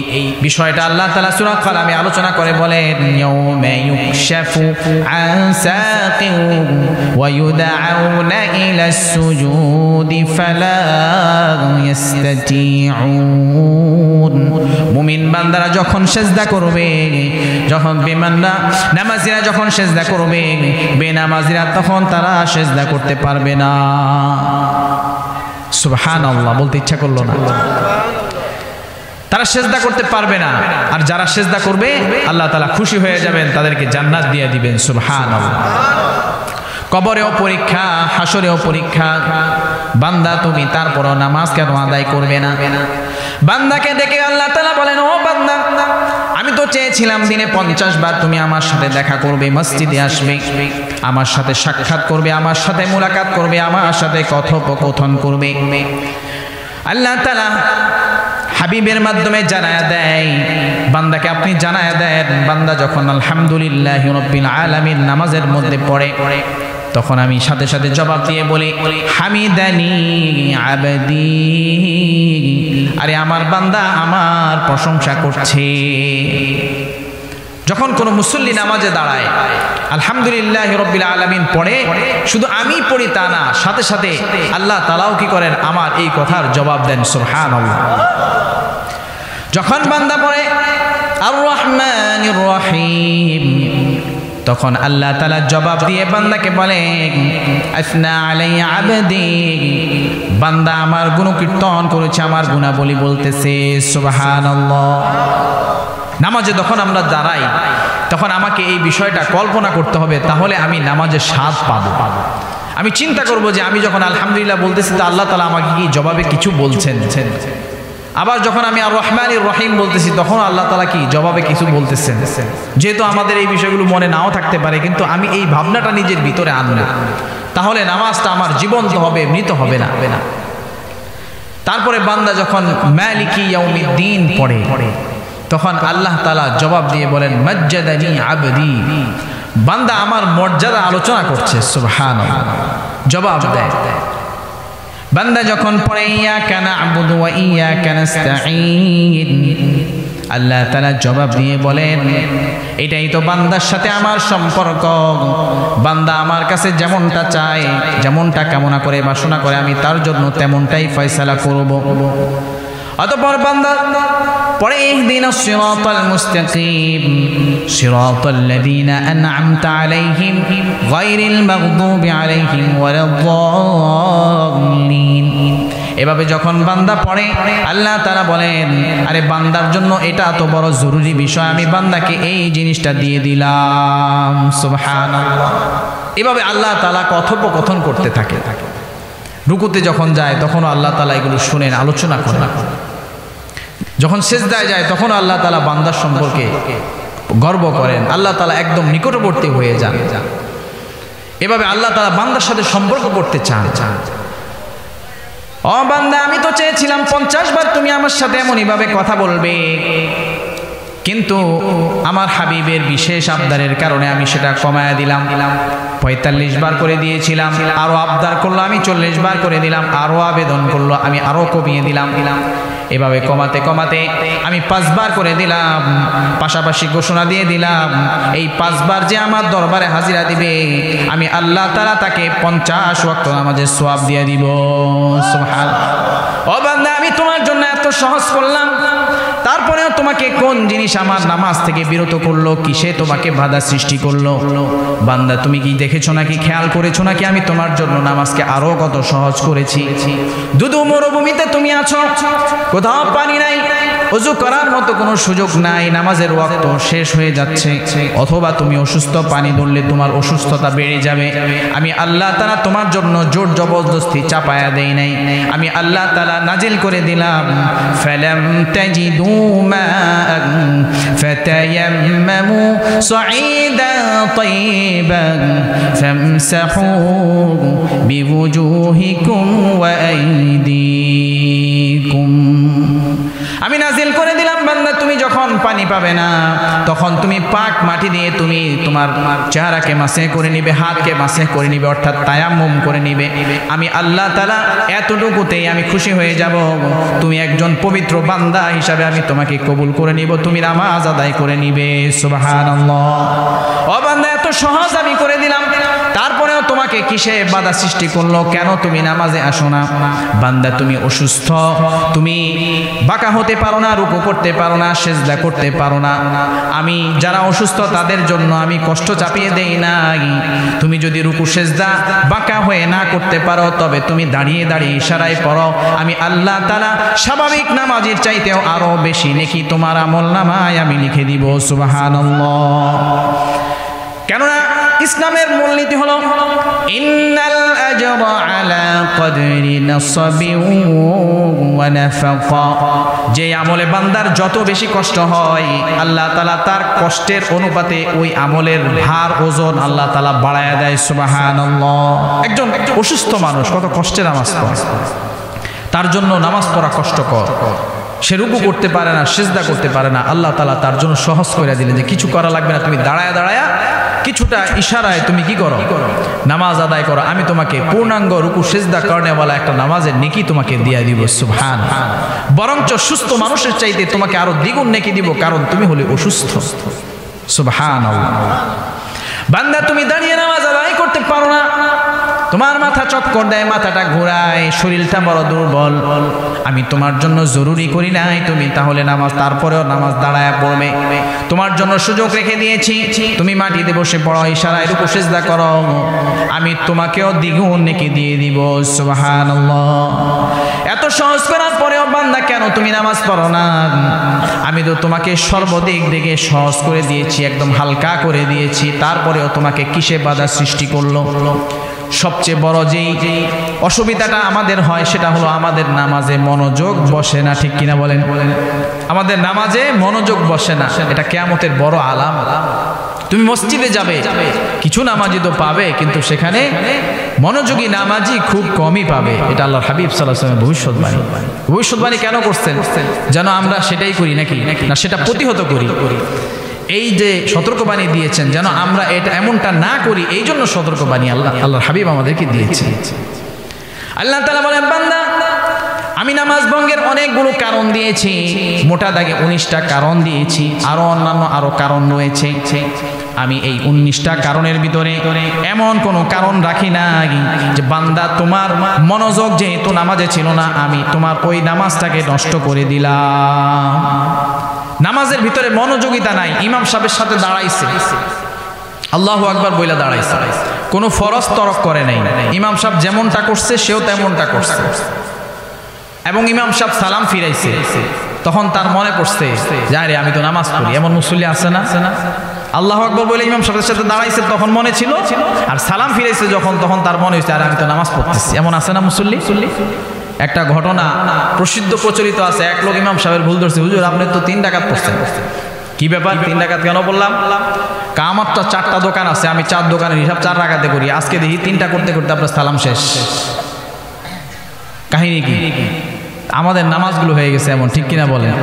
বিষয়টা আল্লাহ তাআলা সূরা কালামে আলোচনা করে বলেন, ইয়াউমা ইউকশাফু আন সাকিন ওয়া ইউদআউনা ইলাস সুজুদি ফালা ইস্তাতিউন। মুমিন বান্দারা যখন সিজদা করবে, যখন বেঈমানরা নামাজিরা যখন সিজদা করবে, বেনামাজিরা তখন তারা সিজদা করতে পারবে না। সুবহানাল্লাহ, বলতে ইচ্ছা করলো না। তারা সিজদা করতে পারবে না, আর যারা সিজদা করবে আল্লাহ তাআলা খুশি হয়ে যাবেন, তাদেরকে জান্নাত দিয়ে দিবেন। সুবহানাল্লাহ। কবরেও পরীক্ষা, হাসরেও পরীক্ষা। বান্দা তুমি তারপরও নামাজ কেন আদায় করবে না? বান্দাকে ডেকে আল্লাহ তাআলা বলেন, ও বান্দা, আমি তো চেয়েছিলাম দিনে 50 বার তুমি আমার সাথে দেখা করবে, মসজিদে আসবে, আমার সাথে সাক্ষাৎ করবে, আমার সাথে মুলাকাত করবে, আমার সাথে কথোপকথন করবে। আল্লাহ তাআলা হাবিবের মাধ্যমে জানায়া দেয় বান্দাকে, আপনি জানায়া দেন বান্দা যখন আলহামদুলিল্লাহি রাব্বিল আলামিন নামাজের মধ্যে পড়ে, তখন আমি সাথে সাথে জবাব দিয়ে বলি, হামিদানি আবদি, আরে আমার বান্দা আমার প্রশংসা করছে। যখন কোনো মুসল্লি নামাজে দাঁড়ায় আলহামদুলিল্লাহি রাব্বিল আলামিন পড়ে, শুধু আমি পড়ি তা না, সাথে সাথে আল্লাহ তাআলাও কি করেন, আমার এই কথার জবাব দেন। সুবহানাল্লাহ। যখন বান্দা পড়ে আর রহমানির রহিম, তখন আল্লাহ তাআলা জবাব দিয়ে বান্দাকে বলেন, আসনা আলাইয়া আবদি, বান্দা আমার গুণকীর্তন করেছে, আমার গুণাবলী বলতেছে। সুবহানাল্লাহ। নামাজে যখন আমরা দাঁড়াই তখন আমাকে এই বিষয়টা কল্পনা করতে হবে, তাহলে আমি নামাজের স্বাদ পাবো। আমি চিন্তা করব যে আমি যখন আলহামদুলিল্লাহ বলতেছি তো আল্লাহ তাআলা আমাকে কি জবাবে কিছু বলছেন। আবার যখন আমি আর রহমানির রহিম বলতেছি তখন আল্লাহ তাআলা কি জবাবে কিছু বলতেছেন। যেহেতু আমাদের এই বিষয়গুলো মনে নাও থাকতে পারে, কিন্তু আমি এই ভাবনাটা নিজের ভিতরে আনবো, তাহলে নামাজটা আমার জীবন্ত হবে, মৃত হবে না। তারপরে বান্দা যখন মালিকি ইয়াউমিদ্দিন পড়ে, তখন আল্লাহ তাআলা জবাব দিয়ে বলেন, মাজ্জাদানি আবদি, বান্দা আমার মর্যাদা আলোচনা করছে। সুবহানাল্লাহ। জবাব দেয়, বান্দা যখন পড়ে ইয়াকা না'বুদু ওয়া ইয়াকা নাস্তাঈন, আল্লাহ তাআলা জবাব দিয়ে বলেন এটাই তো বান্দার সাথে আমার সম্পর্ক। বান্দা আমার কাছে যেমনটা চায়, যেমনটা কামনা করে বাসনা করে, আমি তার জন্য তেমনটাই ফয়সালা করব। অতঃপর বান্দা পরে ইহদিনাস সিরাতাল মুস্তাকিম সিরাতাল্লাযীনা আন'আমতা আলাইহিম গায়রিল মাগদুবি আলাইহিম ওয়ালাদ-দাল্লিন। এভাবে যখন বান্দা পড়ে আল্লাহ তাআলা বলেন আরে বান্দার জন্য এটা তো বড় জরুরি বিষয়, আমি বান্দাকে এই জিনিসটা দিয়ে দিলাম। সুবহানাল্লাহ। এভাবে আল্লাহ তাআলা কথোপকথন করতে থাকে। রুকুতে যখন যায় তখন আল্লাহ তাআলা এগুলো শুনেন, আলোচনা করেন। যখন সিজদায় যায় তখন আল্লাহ তাআলা বান্দার সম্পর্কে গর্ব করেন, আল্লাহ তাআলা একদম নিকটবর্তী হয়ে যান। এভাবে আল্লাহ তাআলা বান্দার সাথে সম্পর্ক করতে চান। ও বান্দা, আমি তো চেয়েছিলাম 50 বার তুমি আমার সাথে এমনই ভাবে কথা বলবে, কিন্তু আমার হাবিবের বিশেষ আবদারের কারণে আমি সেটা কমায়া দিলাম। 45 বার করে দিয়েছিলাম, আরো আবদার করলো আমি 40 বার করে দিলাম, আরো আবেদন করলো আমি আরো কমিয়ে দিলাম। এভাবে কমাতে কমাতে আমি 5 বার করে দিলাম। পাশাপাশি ঘোষণা দিয়ে দিলাম এই 5 বার যে আমার দরবারে হাজিরা দিবে আমি আল্লাহ তাআলা তাকে 50 ওয়াক্ত নামাজের সওয়াব দিয়ে দিব। সুবহানাল্লাহ। ও বান্দা, আমি তোমার জন্য এত সহজ করলাম, তারপরেও তোমাকে কোন জিনিস আমার নামাজ থেকে বিরত করলো, কিসে তোমাকে বাধা সৃষ্টি করলো? বান্দা, তুমি কি দেখেছো নাকি, খেয়াল করেছো নাকি আমি তোমার জন্য নামাজকে আরো কত সহজ করেছি? দুদু মরুভূমিতে তুমি আছো, কোথাও পানি নাই, ওযু করার মতো কোনো সুযোগ নাই, নামাজের ওয়াক্ত শেষ হয়ে যাচ্ছে, অথবা তুমি অসুস্থ, পানি ধরলে তোমার অসুস্থতা বেড়ে যাবে। আমি আল্লাহ তাআলা তোমার জন্য জোর জবরদস্তি চাপায়া দেই নাই, আমি আল্লাহ তাআলা নাজিল করে দিলাম ফালাম তাজিদু মা'আন ফাতায়াম্মামু সাঈদান তাইয়িবান ফামসাহু বিওুজুহিকুম ওয়া আইদিকুম। আমি নাজিল করে দিলাম বান্দা, তুমি যখন পানি পাবে না তখন তুমি পাক মাটি দিয়ে তুমি তোমার চেহারাকে মাসে করে নিবে, হাতকে মাসে করে নিবে, অর্থাৎ তায়াম্মুম করে নিবে। আমি আল্লাহ তাআলা এতটুকুতেই আমি খুশি হয়ে যাব, তুমি একজন পবিত্র বান্দা হিসাবে আমি তোমাকে কবুল করে নিব, তুমি নামাজ আদায় করে নিবে। সুবহানাল্লাহ। ও বান্দা, এত সহজ আমি করে দিলাম, তারপরেও তোমাকে কিসে বাধা সৃষ্টি করলো? কেন তুমি নামাজে আসো না? বান্দা, তুমি অসুস্থ, তুমি বাঁকা হতে পারো না, রুকু করতে পারো না, সিজদা করতে পারো না। আমি যারা অসুস্থ তাদের জন্য আমি কষ্ট চাপিয়ে দেই নাই। তুমি যদি রুকু সিজদা বাঁকা হয়ে না করতে পারো তবে তুমি দাঁড়িয়ে দাঁড়িয়ে ইশারায় পড়ো, আমি আল্লাহ তাআলা স্বাভাবিক নামাজের চাইতেও আরো বেশি নেকি তোমার আমলনামায় আমি লিখে দিব। সুবহানাল্লাহ। কেননা ইসলামের মূলনীতি হলো ইন্নাল আজরা আলা কদরি নাসবি ওয়া নাফাকা। যে আমলে বান্দার যত বেশি কষ্ট হয় আল্লাহ তাআলা তার কষ্টের অনুপাতে ওই আমলের ভার ওজন আল্লাহ তাআলা বাড়ায়া দেয়। সুবহানাল্লাহ। একজন অসুস্থ মানুষ কত কষ্টে নামাজ পড়ে, তার জন্য নামাজ পড়া কষ্টকর, সে রুকু করতে পারে না, সিজদা করতে পারে না, আল্লাহ তাআলা তার জন্য সহজ করে দিলেন যে কিছু করা লাগবে না, তুমি দাঁড়ায়া দাঁড়ায়া কিছুটা ইশারায় তুমি কি করো, নামাজ আদায় করো, আমি তোমাকে পূর্ণাঙ্গ রুকু সিজদা করনেওয়ালা একটা নামাজের নেকি তোমাকে দিয়ে দিব। সুবহানাল্লাহ। বরঞ্চ সুস্থ মানুষের চাইতে তোমাকে আরো দ্বিগুণ নেকি দিব, কারণ তুমি হলে অসুস্থ। সুবহানাল্লাহ। বান্দা, তুমি দাঁড়িয়ে নামাজ আদায় করতে পারো না, তোমার মাথা চক্কর দেয়, মাথাটা ঘোরায়, শরীরটা বড় দুর্বল, আমি তোমার জন্য জরুরি করি নাই তুমি তাহলে নামাজ, তারপরেও নামাজ দাঁড়ায় পড়বে। তোমার জন্য সুযোগ রেখে দিয়েছি, তুমি মাটিতে বসে পড়ো, ইশারায় রুকু সিজদা করো, আমি তোমাকেও দ্বিগুণ নেকি দিয়ে দিব। সুবহানাল্লাহ। এত সহজ করার পরেও বান্দা কেন তুমি নামাজ পড়ো না? আমি তো তোমাকে সর্বদিক থেকে সহজ করে দিয়েছি, একদম হালকা করে দিয়েছি, তারপরেও তোমাকে কিসে বাধা সৃষ্টি করলো? সবচেয়ে বড় যেই অসুবিধাটা আমাদের হয় সেটা হলো আমাদের নামাজে মনোযোগ বসে না। ঠিক কিনা বলেন? আমাদের নামাজে মনোযোগ বসে না, এটা কিয়ামতের বড় আলামত। তুমি মসজিদে যাবে, কিছু নামাজি তো পাবে, কিন্তু সেখানে মনোযোগী নামাজি খুব কমই পাবে। এটা আল্লাহর হাবিব সাল্লাল্লাহু আলাইহি ওয়াসাল্লাম ভবিষ্যৎবাণী। ভবিষ্যৎবাণী কেন করছেন? যেন আমরা সেটাই করি নাকি না সেটা প্রতিহত করি। এই যে সতর্কবাণী দিয়েছেন যেন আমরা এটা এমনটা না করি, এই জন্য সতর্কবাণী আল্লাহর হাবিব আমাদেরকে দিয়েছেন। আল্লাহ তাআলা বলেন, বান্দা আমি নামাজ ভঙ্গের অনেকগুলো কারণ দিয়েছি, মোটা দাগে 19টা কারণ দিয়েছি, আরো অন্যান্য আরো কারণ রয়েছে। আমি এই 19টা কারণের ভিতরে এমন কোনো কারণ রাখি না যে বান্দা তোমার মনোযোগ যেহেতু নামাজে ছিল না, আমি তোমার ওই নামাজটাকে নষ্ট করে দিলাম। নামাজের ভিতরে মনোযোগিতা নাই, ইমাম সাহেবের সাথে দাঁড়াইছে, আল্লাহু আকবার বইলা দাঁড়াইছে, কোনো ফরজ তরক করে নাই, ইমাম সাহেব যেমনটা করছে সেও তেমনটা করছে, এবং ইমাম সাহেব সালাম ফিরাইছে, তখন তার মনে পড়ছে যে আরে আমি তো নামাজ পড়ি, এমন মুসল্লি আছে না? আল্লাহু আকবার বলে ইমাম সাহেবের সাথে দাঁড়াইছে, তখন মনে ছিল, আর সালাম ফিরাইছে যখন, তখন তার মনে হয়েছে আরে আমি তো নামাজ পড়তেছি, এমন আছে না মুসল্লি? একটা ঘটনা প্রসিদ্ধ প্রচলিত আছে, এক লোক ইমাম সাহেবের ভুল ধরছে, হুজুর আপনি তো 3 রাকাত পড়ছেন। কি ব্যাপার 3 রাকাত কেন বললাম? আমার তো 4টা দোকান আছে, আমি 4 দোকানের হিসাব 4 রাকাতে করি, আজকে দেখি 3টা করতে করতে আপনার সালাম শেষ। কাহিনী কি? আমাদের নামাজগুলো হয়ে গেছে এমন, ঠিক কিনা বলেন?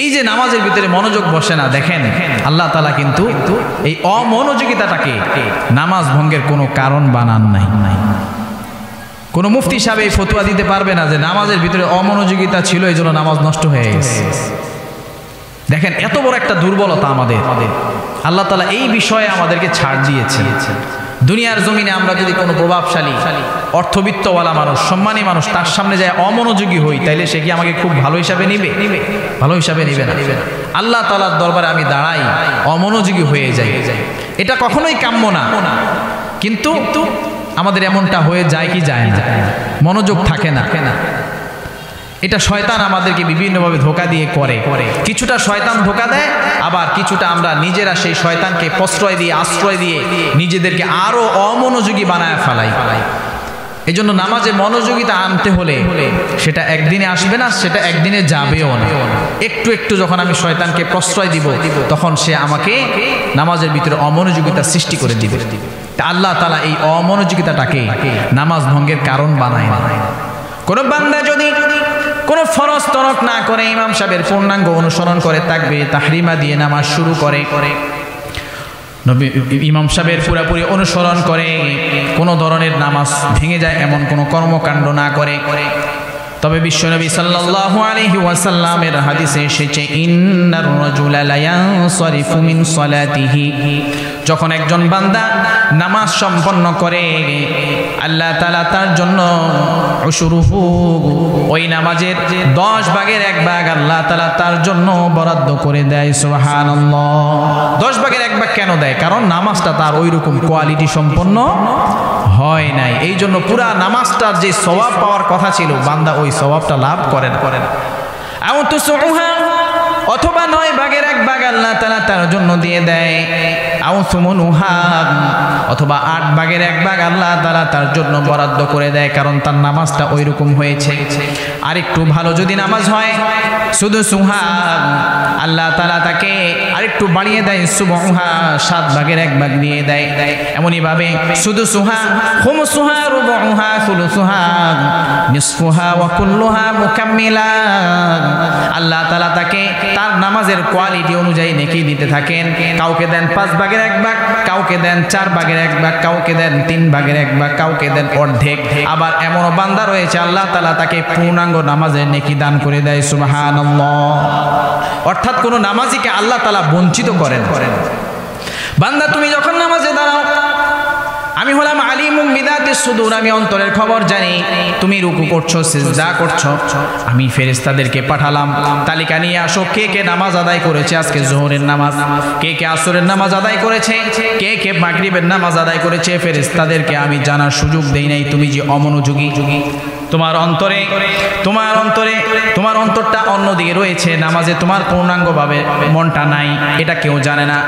এই যে নামাজের ভিতরে মনোযোগ বসে না, দেখেন আল্লাহ তাআলা কিন্তু এই অমনোযোগিতাটাকে নামাজ ভঙ্গের কোনো কারণ বানান নাই। কোনো মুফতি সাহেব এই ফতোয়া দিতে পারবে না যে নামাজের ভিতরে অমনোযোগিতা ছিল এই জন্য নামাজ নষ্ট হয়ে গেছে। দেখেন এত বড় একটা দুর্বলতা আমাদের, আল্লাহ তাআলা এই বিষয়ে আমাদেরকে ছাড় দিয়েছে। দুনিয়ার জমিনে আমরা যদি কোনো প্রভাবশালী অর্থবিত্তওয়ালা মানুষ, সম্মানী মানুষ, তার সামনে যায় অমনোযোগী হই, তাইলে সে কি আমাকে খুব ভালো হিসাবে নিবে? ভালো হিসাবে নিবে না। আল্লাহ তাআলার দরবারে আমি দাঁড়াই অমনোযোগী হয়ে যাই, এটা কখনোই কাম্য না। কিন্তু আমাদের এমনটা হয়ে যায় কি যায় না, মনোযোগ থাকে না। এটা শয়তান আমাদেরকে বিভিন্নভাবে ধোঁকা দিয়ে করে। কিছুটা শয়তান ধোঁকা দেয়, আবার কিছুটা আমরা নিজেরা সেই শয়তানকে প্রশ্রয় দিয়ে, আশ্রয় দিয়ে নিজেদেরকে আরো অমনোযোগী বানায় ফেলাই। এই জন্য নামাজে মনোযোগিতা আনতে হলে সেটা একদিনে আসবে না, সেটা একদিনে যাবেও না। একটু একটু যখন আমি শয়তানকে প্রশ্রয় দিব, তখন সে আমাকে নামাজের ভিতরে অমনোযোগিতা সৃষ্টি করে দিবে। আল্লাহ তাআলা এই অমনোযোগিতাটাকে নামাজ ভঙ্গের কারণ বানায় না। কোন বান্দা যদি কোন ফরজ তরক না করে ইমাম সাহেবের পূর্ণাঙ্গ অনুসরণ করে তাকবীর তাহরিমা দিয়ে নামাজ শুরু করে, নবী ইমাম সাহেবের পুরোপুরি অনুসরণ করে, কোন ধরনের নামাজ ভেঙে যায় এমন কোন কর্মকাণ্ড না করে, তবে বিশ্বনবী সাল্লাল্লাহু আলাইহি ওয়াসাল্লামের হাদিসে এসেছে, ইন্নার রাজুলা লা ইয়ানসারিফু মিন সালাতিহি, যখন একজন বান্দা নামাজ সম্পন্ন করে আল্লাহ তাআলা তার জন্য উশরুহু, ওই নামাজের 10 ভাগের 1 ভাগ আল্লাহ তাআলা তার জন্য বরাদ্দ করে দেয়। সুবহানাল্লাহ। 10 ভাগের 1 ভাগ কেন দেয়? কারণ নামাজটা তার ওইরকম কোয়ালিটি সম্পন্ন হয় নাই, এই জন্য পুরা নামাজটার যে সওয়াব পাওয়ার কথা ছিল বান্দা ওই সওয়াবটা লাভ করেন। অথবা 9 ভাগের 1 ভাগ আল্লাহ তাআলা তার জন্য দিয়ে দেয়, অথবা 8 ভাগের 1 ভাগ আল্লাহ তাআলা তার জন্য বরাদ্দ করে দেয়, কারণ তার নামাজটা ওইরকম হয়েছে। আরেকটু ভালো যদি নামাজ হয়, শুধু সুবহান, আল্লাহ তাআলা তাকে আরেকটু বাড়িয়ে দেয়, সুবহা 7 ভাগের 1 ভাগ দিয়ে দেয়। এমনই ভাবে শুধু সুহা, খুমসুহা, রুবুহা, সুলুসুহা, নিসফুহা ওয়া কুল্লুহা মুকাম্মিলা, আল্লাহ তাআলা তাকে তার নামাজের কোয়ালিটি অনুযায়ী নেকি দিতে থাকেন। কাউকে দেন 5 ভাগের 1 ভাগ, কাউকে দেন 4 ভাগের 1 ভাগ, কাউকে দেন 3 ভাগের 1 ভাগ, কাউকে দেন অর্ধেক। আবার এমনও বান্দা রয়েছে আল্লাহ তাআলা তাকে পূর্ণাঙ্গ নামাজের নেকি দান করে দেয়। সুবহানাল্লাহ। অর্থাৎ কোন নামাজিকে আল্লাহ তাআলা বঞ্চিত করেন। বান্দা তুমি যখন নামাজে দাঁড়াও, আমি হলাম আলিমুম বিদাতিস সুদূর, আমি অন্তরের খবর জানি। তুমি রুকু করছো, সিজদা করছো, আমি ফেরেশতাদেরকে পাঠালাম, তালিকা নিয়ে আসো কে কে নামাজ আদায় করেছে আজকে জোহরের নামাজ, কে কে আসরের নামাজ আদায় করেছে, কে কে মাগরিবের নামাজ আদায় করেছে। ফেরেশতাদেরকে আমি জানার সুযোগ দেই নাই তুমি যে অমনোযোগী। তোমার অন্তরটা অন্যদিকে রয়েছে, নামাজে তোমার পূর্ণাঙ্গভাবে মনটা নাই, এটা কেউ জানে না,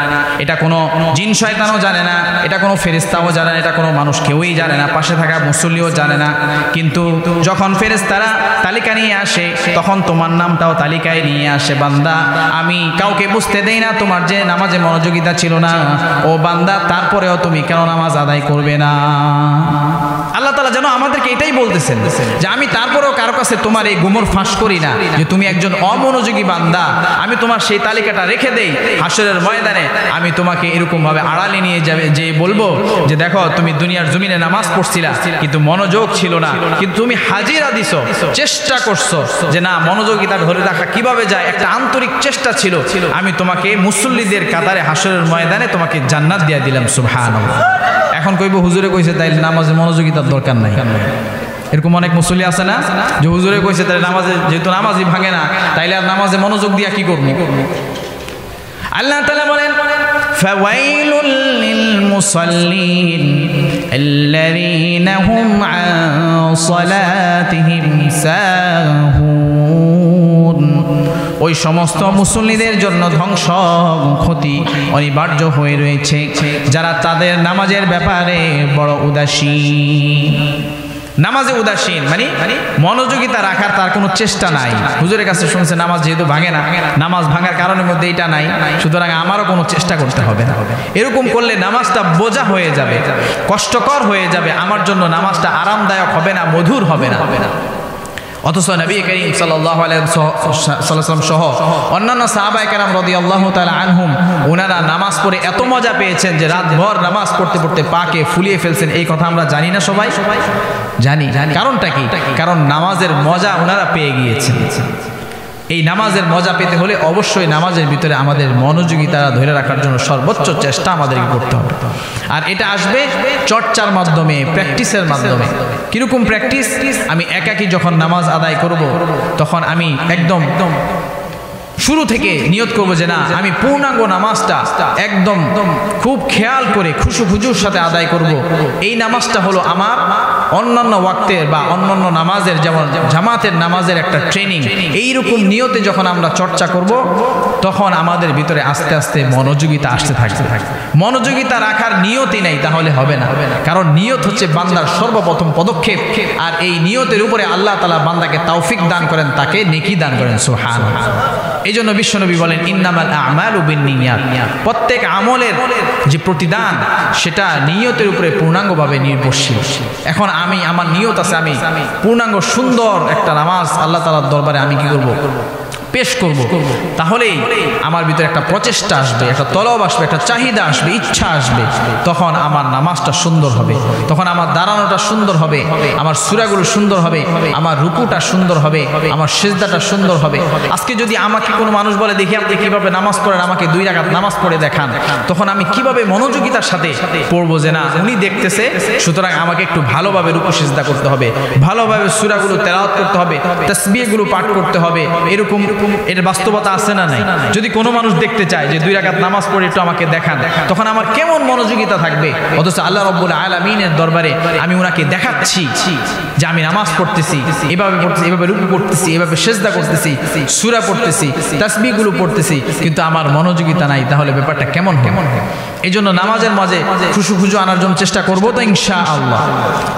এটা কোনো জিন শয়তানও জানে না, এটা কোনো ফেরেশতাও জানে না, এটা কোনো মানুষ কেউই জানে না, পাশে থাকা মুসল্লিও জানে না। কিন্তু যখন ফেরেশতারা তালিকা নিয়ে আসে তখন তোমার নামটাও তালিকায় নিয়ে আসে। বান্দা আমি কাউকে বুঝতে দেই না তোমার যে নামাজে মনোযোগিতা ছিল না, ও বান্দা তারপরেও তুমি কেন নামাজ আদায় করবে না? আল্লাহ তাআলা যেন আমাদেরকে এটাই বলতেছেন, যে আমি তারপরেও কারো কাছে তোমার এই গুমর ফাঁস করি না যে তুমি একজন অমনোযোগী বান্দা, আমি তোমার সেই তালিকাটা রেখে দেই, হাসরের ময়দানে আমি তোমাকে এরকম ভাবে আড়ালে নিয়ে যাবে যে বলবো যে দেখো তুমি দুনিয়ার জমিনে নামাজ পড়ছিলা কিন্তু মনোযোগ ছিল না, কিন্তু তুমি হাজিরা দিছো, চেষ্টা করছো যে না মনোযোগিতা ধরে রাখা কিভাবে যায়, একটা আন্তরিক চেষ্টা ছিল, আমি তোমাকে মুসল্লিদের কাতারে হাসরের ময়দানে তোমাকে জান্নাত দিয়ে দিলাম। সুবহানাল্লাহ। এখন কইব হুজুরে কইছে তাই নামাজে মনোযোগিতার দরকার নাই। এরকম অনেক মুসল্লি আছে না যে হুজুরে কইছে তাই নামাজে, যেহেতু নামাজই ভাঙে না তাইলে আর নামাজে মনোযোগ দিয়া কি করব? আল্লাহ তাআলা বলেন ফাওয়াইলুল লিল মুসাল্লিন আল্লাযীনা হুম আন সালাতিহিম সাহুন। ওই সমস্ত মুসল্লিদের জন্য ধ্বংস ক্ষতি অনিবার্য হয়ে রয়েছে যারা তাদের নামাজের ব্যাপারে বড় উদাসীন। নামাজে উদাসীন মানে মনোযোগিতা রাখার তার কোনো চেষ্টা নাই। হুজুরের কাছে শুনছে নামাজ যেহেতু ভাঙে না, নামাজ ভাঙার কারণের মধ্যে এটা নাই, সুতরাং আমারও কোনো চেষ্টা করতে হবে না। এরকম করলে নামাজটা বোঝা হয়ে যাবে, কষ্টকর হয়ে যাবে, আমার জন্য নামাজটা আরামদায়ক হবে না, মধুর হবে না। অথচ নবী করিম সাল্লাল্লাহু আলাইহি ওয়াসাল্লাম সহ অন্যান্য সাহাবায়ে কেরাম রাদিয়াল্লাহু তাআলা আনহুম ওনারা নামাজ পড়ে এত মজা পেয়েছেন যে রাতভর নামাজ পড়তে পড়তে পাকে ফুলিয়ে ফেলছেন। এই কথা আমরা জানি না? সবাই জানি। কারণটা কি? কারণ নামাজের মজা ওনারা পেয়ে গিয়েছেন। এই নামাজের মজা পেতে হলে অবশ্যই নামাজের ভিতরে আমাদের মনোযোগিতা ধরে রাখার জন্য সর্বোচ্চ চেষ্টা আমাদেরকে করতে হবে। আর এটা আসবে চর্চার মাধ্যমে, প্র্যাকটিসের মাধ্যমে। কিরকম প্র্যাকটিস? আমি একাকী যখন নামাজ আদায় করব তখন আমি একদম শুরু থেকে নিয়ত করব যে না আমি পূর্ণাঙ্গ নামাজটা একদম খুব খেয়াল করে খুশু খুজুর সাথে আদায় করব। এই নামাজটা হলো আমার অন্যান্য ওয়াক্তের বা অন্যান্য নামাজের যেমন জামাতের নামাজের একটা ট্রেনিং। এইরকম নিয়তে যখন আমরা চর্চা করব তখন আমাদের ভিতরে আস্তে আস্তে মনোযোগিতা আসতে থাকবে। মনোযোগিতা রাখার নিয়তই নাই তাহলে হবে না, কারণ নিয়ত হচ্ছে বান্দার সর্বপ্রথম পদক্ষেপ। আর এই নিয়তের উপরে আল্লাহ তাআলা বান্দাকে তৌফিক দান করেন, তাকে নেকি দান করেন। সুবহানাল্লাহ। এই জন্য বিশ্বনবী বলেন ইন্নামাল আ'মালু বিন্নিয়াত, প্রত্যেক আমলের যে প্রতিদান সেটা নিয়তের উপরে পূর্ণাঙ্গভাবে নির্ভরশীল। এখন আমি আমার নিয়ত আছে আমি পূর্ণাঙ্গ সুন্দর একটা নামাজ আল্লাহ তাআলার দরবারে আমি কি করব? পেশ করব। তাহলেই আমার ভিতরে একটা প্রচেষ্টা আসবে, একটা তলব আসবে, একটা চাহিদা আসবে, ইচ্ছা আসবে। তখন আমার নামাজটা সুন্দর হবে, তখন আমার দাঁড়ানোটা সুন্দর হবে, আমার সূরাগুলো সুন্দর হবে, আমার রুকুটা সুন্দর হবে, আমার সিজদাটা সুন্দর হবে। আজকে যদি আমাকে কোনো মানুষ বলে দেখি আপনি কিভাবে নামাজ পড়েন, আমাকে 2 রাকাত নামাজ পড়ে দেখান, তখন আমি কিভাবে মনোযোগিতার সাথে পড়বো যে না উনি দেখতেছে, সুতরাং আমাকে একটু ভালোভাবে রুকু সিজদা করতে হবে, ভালোভাবে সূরাগুলো তেলাওয়াত করতে হবে, তাসবিহগুলো পাঠ করতে হবে। এরকম এর বাস্তবতা আছে না নাই? যদি কোনো মানুষ দেখতে চায় যে 2 রাকাত নামাজ পড়ে একটু আমাকে দেখান, তখন আমার কেমন মনোযোগিতা থাকবে। অথচ আল্লাহ রাব্বুল আলামিনের দরবারে আমি ওনাকে দেখাচ্ছি যে আমি নামাজ পড়তেছি, এভাবে পড়তেছি, এভাবে রুকু করতেছি, এভাবে সিজদা করতেছি, সূরা পড়তেছি, তাসবিহগুলো পড়তেছি, কিন্তু আমার মনোযোগিতা নাই, তাহলে ব্যাপারটা কেমন হবে? এই জন্য নামাজের মাঝে খুশু খুশু আনার জন্য চেষ্টা করবো তো ইনশাআল্লাহ।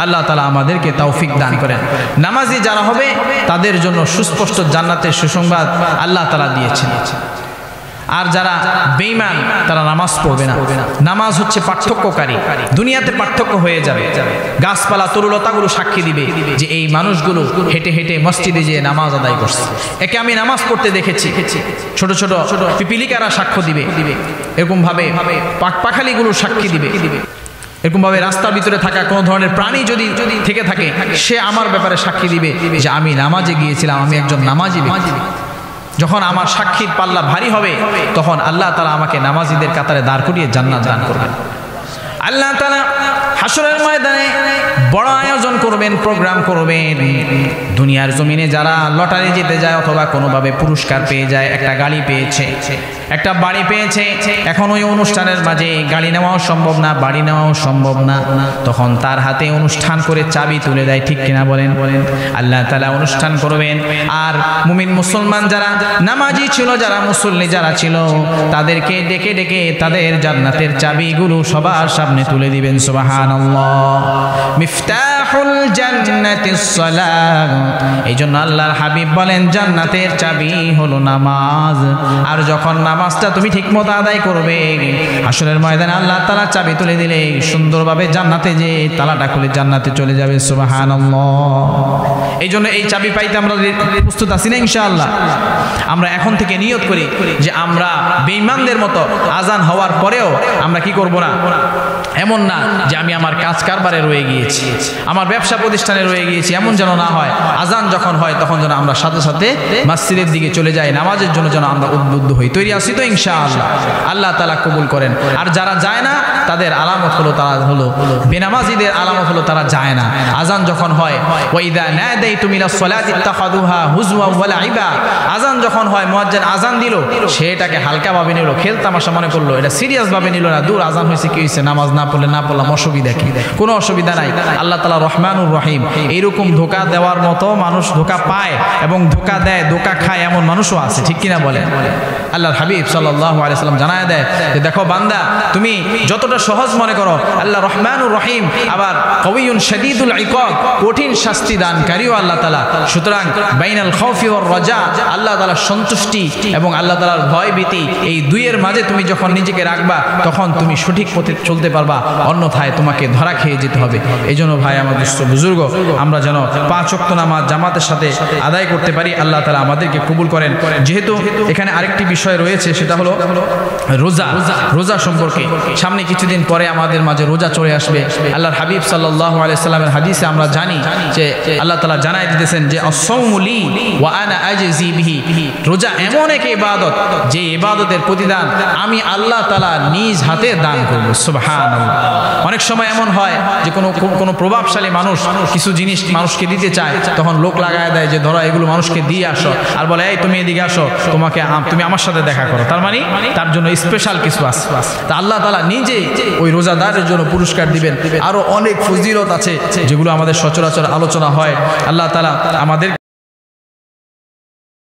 আল্লাহ তাআলা আমাদেরকে তৌফিক দান করেন। নামাজি যারা হবে তাদের জন্য সুস্পষ্ট জান্নাতের সুসংবাদ আল্লাহ তাআলা দিয়েছেন। আর যারা বেঈমান তারা নামাজ পড়বে না। নামাজ হচ্ছে পার্থক্যকারী, দুনিয়াতে পার্থক্য হয়ে যাবে। গাছপালা তরুলতাগুলো সাক্ষী দিবে যে এই মানুষগুলো হেঁটে হেঁটে মসজিদে যেয়ে নামাজ আদায় করছে, একে আমি নামাজ পড়তে দেখেছি। ছোট ছোট পিপিলিকারা সাক্ষ্য দিবে, এরকম ভাবে পাখালিগুলো সাক্ষী দিবে, এরকম ভাবে রাস্তার ভিতরে থাকা কোনো ধরনের প্রাণী যদি থেকে থাকে সে আমার ব্যাপারে সাক্ষী দিবে যে আমি নামাজে গিয়েছিলাম, আমি একজন নামাজি ব্যক্তি। যখন আমার সাক্ষীর পাল্লা ভারী হবে তখন আল্লাহ তাআলা আমাকে নামাজিদের কাতারে দাঁড় করিয়ে জান্নাত দান করবেন। আল্লাহ তাআলা হাসরের ময়দানে বড় আয়োজন করবেন, প্রোগ্রাম করবেন। দুনিয়ার জমিনে যারা লটারি জিতে যায় অথবা কোনোভাবে পুরস্কার পেয়ে যায়, একটা গাড়ি পেয়েছে, একটা বাড়ি পেয়েছে, এখন ওই অনুষ্ঠানের মাঝে গাড়ি নেওয়াও সম্ভব না, বাড়ি নেওয়াও সম্ভব না, তখন তার হাতে অনুষ্ঠান করে চাবি তুলে দেয়, ঠিক কিনা বলেন? আল্লাহ তাআলা অনুষ্ঠান করবেন। আর মুমিন মুসলমান যারা নামাজি ছিল, যারা মুসল্লি যারা ছিল, তাদেরকে ডেকে ডেকে তাদের জান্নাতের চাবিগুলো সবার সামনে তুলে দিবেন। সুবহানাল্লাহ। মিফতাহ মিফতাহুল জান্নাতিস সালাহ। এইজন্য আল্লাহর হাবিব বলেন জান্নাতের চাবি হলো নামাজ। আর যখন নামাজটা তুমি ঠিকমতো আদায় করবে, হাসরের ময়দানে আল্লাহ তাআলা চাবি তুলে দিলে সুন্দরভাবে জান্নাতে যে তালাটা খুলে জান্নাতে চলে যাবে। সুবহানাল্লাহ। এইজন্য এই চাবি পাইতে আমরা প্রস্তুত আছি না ইনশাআল্লাহ? আমরা এখন থেকে নিয়ত করি যে আমরা বেঈমানদের মতো আজান হওয়ার পরেও আমরা কি করব না, এমন না যে আমি আমার কাজ কারবারে রয়ে গিয়েছি, আমার ব্যবসা প্রতিষ্ঠানে রয়ে গিয়েছি, এমন যেন না হয়। আজান যখন হয় তখন যেন আমরা সাথে সাথে মসজিদের দিকে চলে যাই, নামাজের জন্য যেন আমরা উদ্বুদ্ধ হই। তৈরি আছি তো ইনশাআল্লাহ? আল্লাহ তাআলা কবুল করেন। আর যারা যায় না তাদের আলামত হলো, তারা হলো বেনামাজিদের আলামত হলো তারা যায় না। আজান যখন হয়, ওয়া ইযা নাদাইতুম ইলাস সালাতি ইত্তাখাযুহা হুজওয়া ওয়া লাইবা, আজান যখন হয় মুয়াজ্জিন আজান দিল, সেটাকে হালকা ভাবে নিল, খেল তামাশা মনে করলো, এটা সিরিয়াস ভাবে নিল না। দূর আজান হয়েছে, কি হয়েছে, নামাজ না পড়লে না পড়লাম, অসুবিধা কি? কোনো অসুবিধা নাই। আল্লাহ তাআলা রহমানুর রহিম। এইরকম ধোঁকা দেওয়ার মতো মানুষ ধোঁকা পায় এবং ধোঁকা দেয়, ধোঁকা খায় এমন মানুষও আছে, ঠিক কিনা বলেন? আল্লাহর হাবিব সাল্লাল্লাহু আলাইহি সাল্লাম জানায় দেয় যে দেখো বান্দা, তুমি যতটা সহজ মনে করো, আল্লাহ রহমানুর রহিম, আবার কওয়িয়ুন শাদীদুল ইকাব, কঠিন শাস্তি দানকারীও আল্লাহ তাআলা। সুতরাং বাইনাল খাউফি ওয়ার রাজা, আল্লাহ তাআলার সন্তুষ্টি এবং আল্লাহ তাআলার ভয় ভীতি, এই দুইয়ের মাঝে তুমি যখন নিজেকে রাখবা তখন তুমি সঠিক পথে চলতে পারবা, অন্যথায় তোমাকে ধরা খেয়ে যেতে হবে। এই জন্য ভাই আমার দুস্থ বুজুর্গ, আমরা যেন 5 ওয়াক্ত নামাজ জামাতের সাথে আদায় করতে পারি। আল্লাহ তাআলা আমাদেরকে কবুল করেন। যেহেতু এখানে আরেকটি বিষয় রয়েছে, সেটা হলো রোজা। রোজা সম্পর্কে সামনে কিছুদিন পরে আমাদের মাঝে রোজা চলে আসবে। আল্লাহর হাবিব সাল্লাল্লাহু আলাইহি সাল্লামের হাদিসে আমরা জানি যে আল্লাহ তাআলা জানাই দিতেছেন যে আস-সাওমু লি ওয়া আনা আজজি বিহি, রোজা এমন এক ইবাদত যে ইবাদতের প্রতিদান আমি আল্লাহ তাআলা নিজ হাতে দান করব। সুবহানাল্লাহ। অনেক সময় এমন হয় যে কোনো প্রভাবশালী মানুষ কিছু জিনিস মানুষকে দিতে চায়, তখন লোক লাগায় দেয় যে ধরো এগুলো মানুষকে দিয়ে আসো, আর বলে এই তুমি এদিকে আসো, তুমি আমার সাথে দেখা করো। তার মানে তার জন্য স্পেশাল কিছু আছে। তা আল্লাহ তাআলা নিজে ওই রোজাদারের জন্য পুরস্কার দিবেন। আরো অনেক ফজিলত আছে যেগুলো আমাদের সচরাচর আলোচনা হয়। আল্লাহ তাআলা আমাদের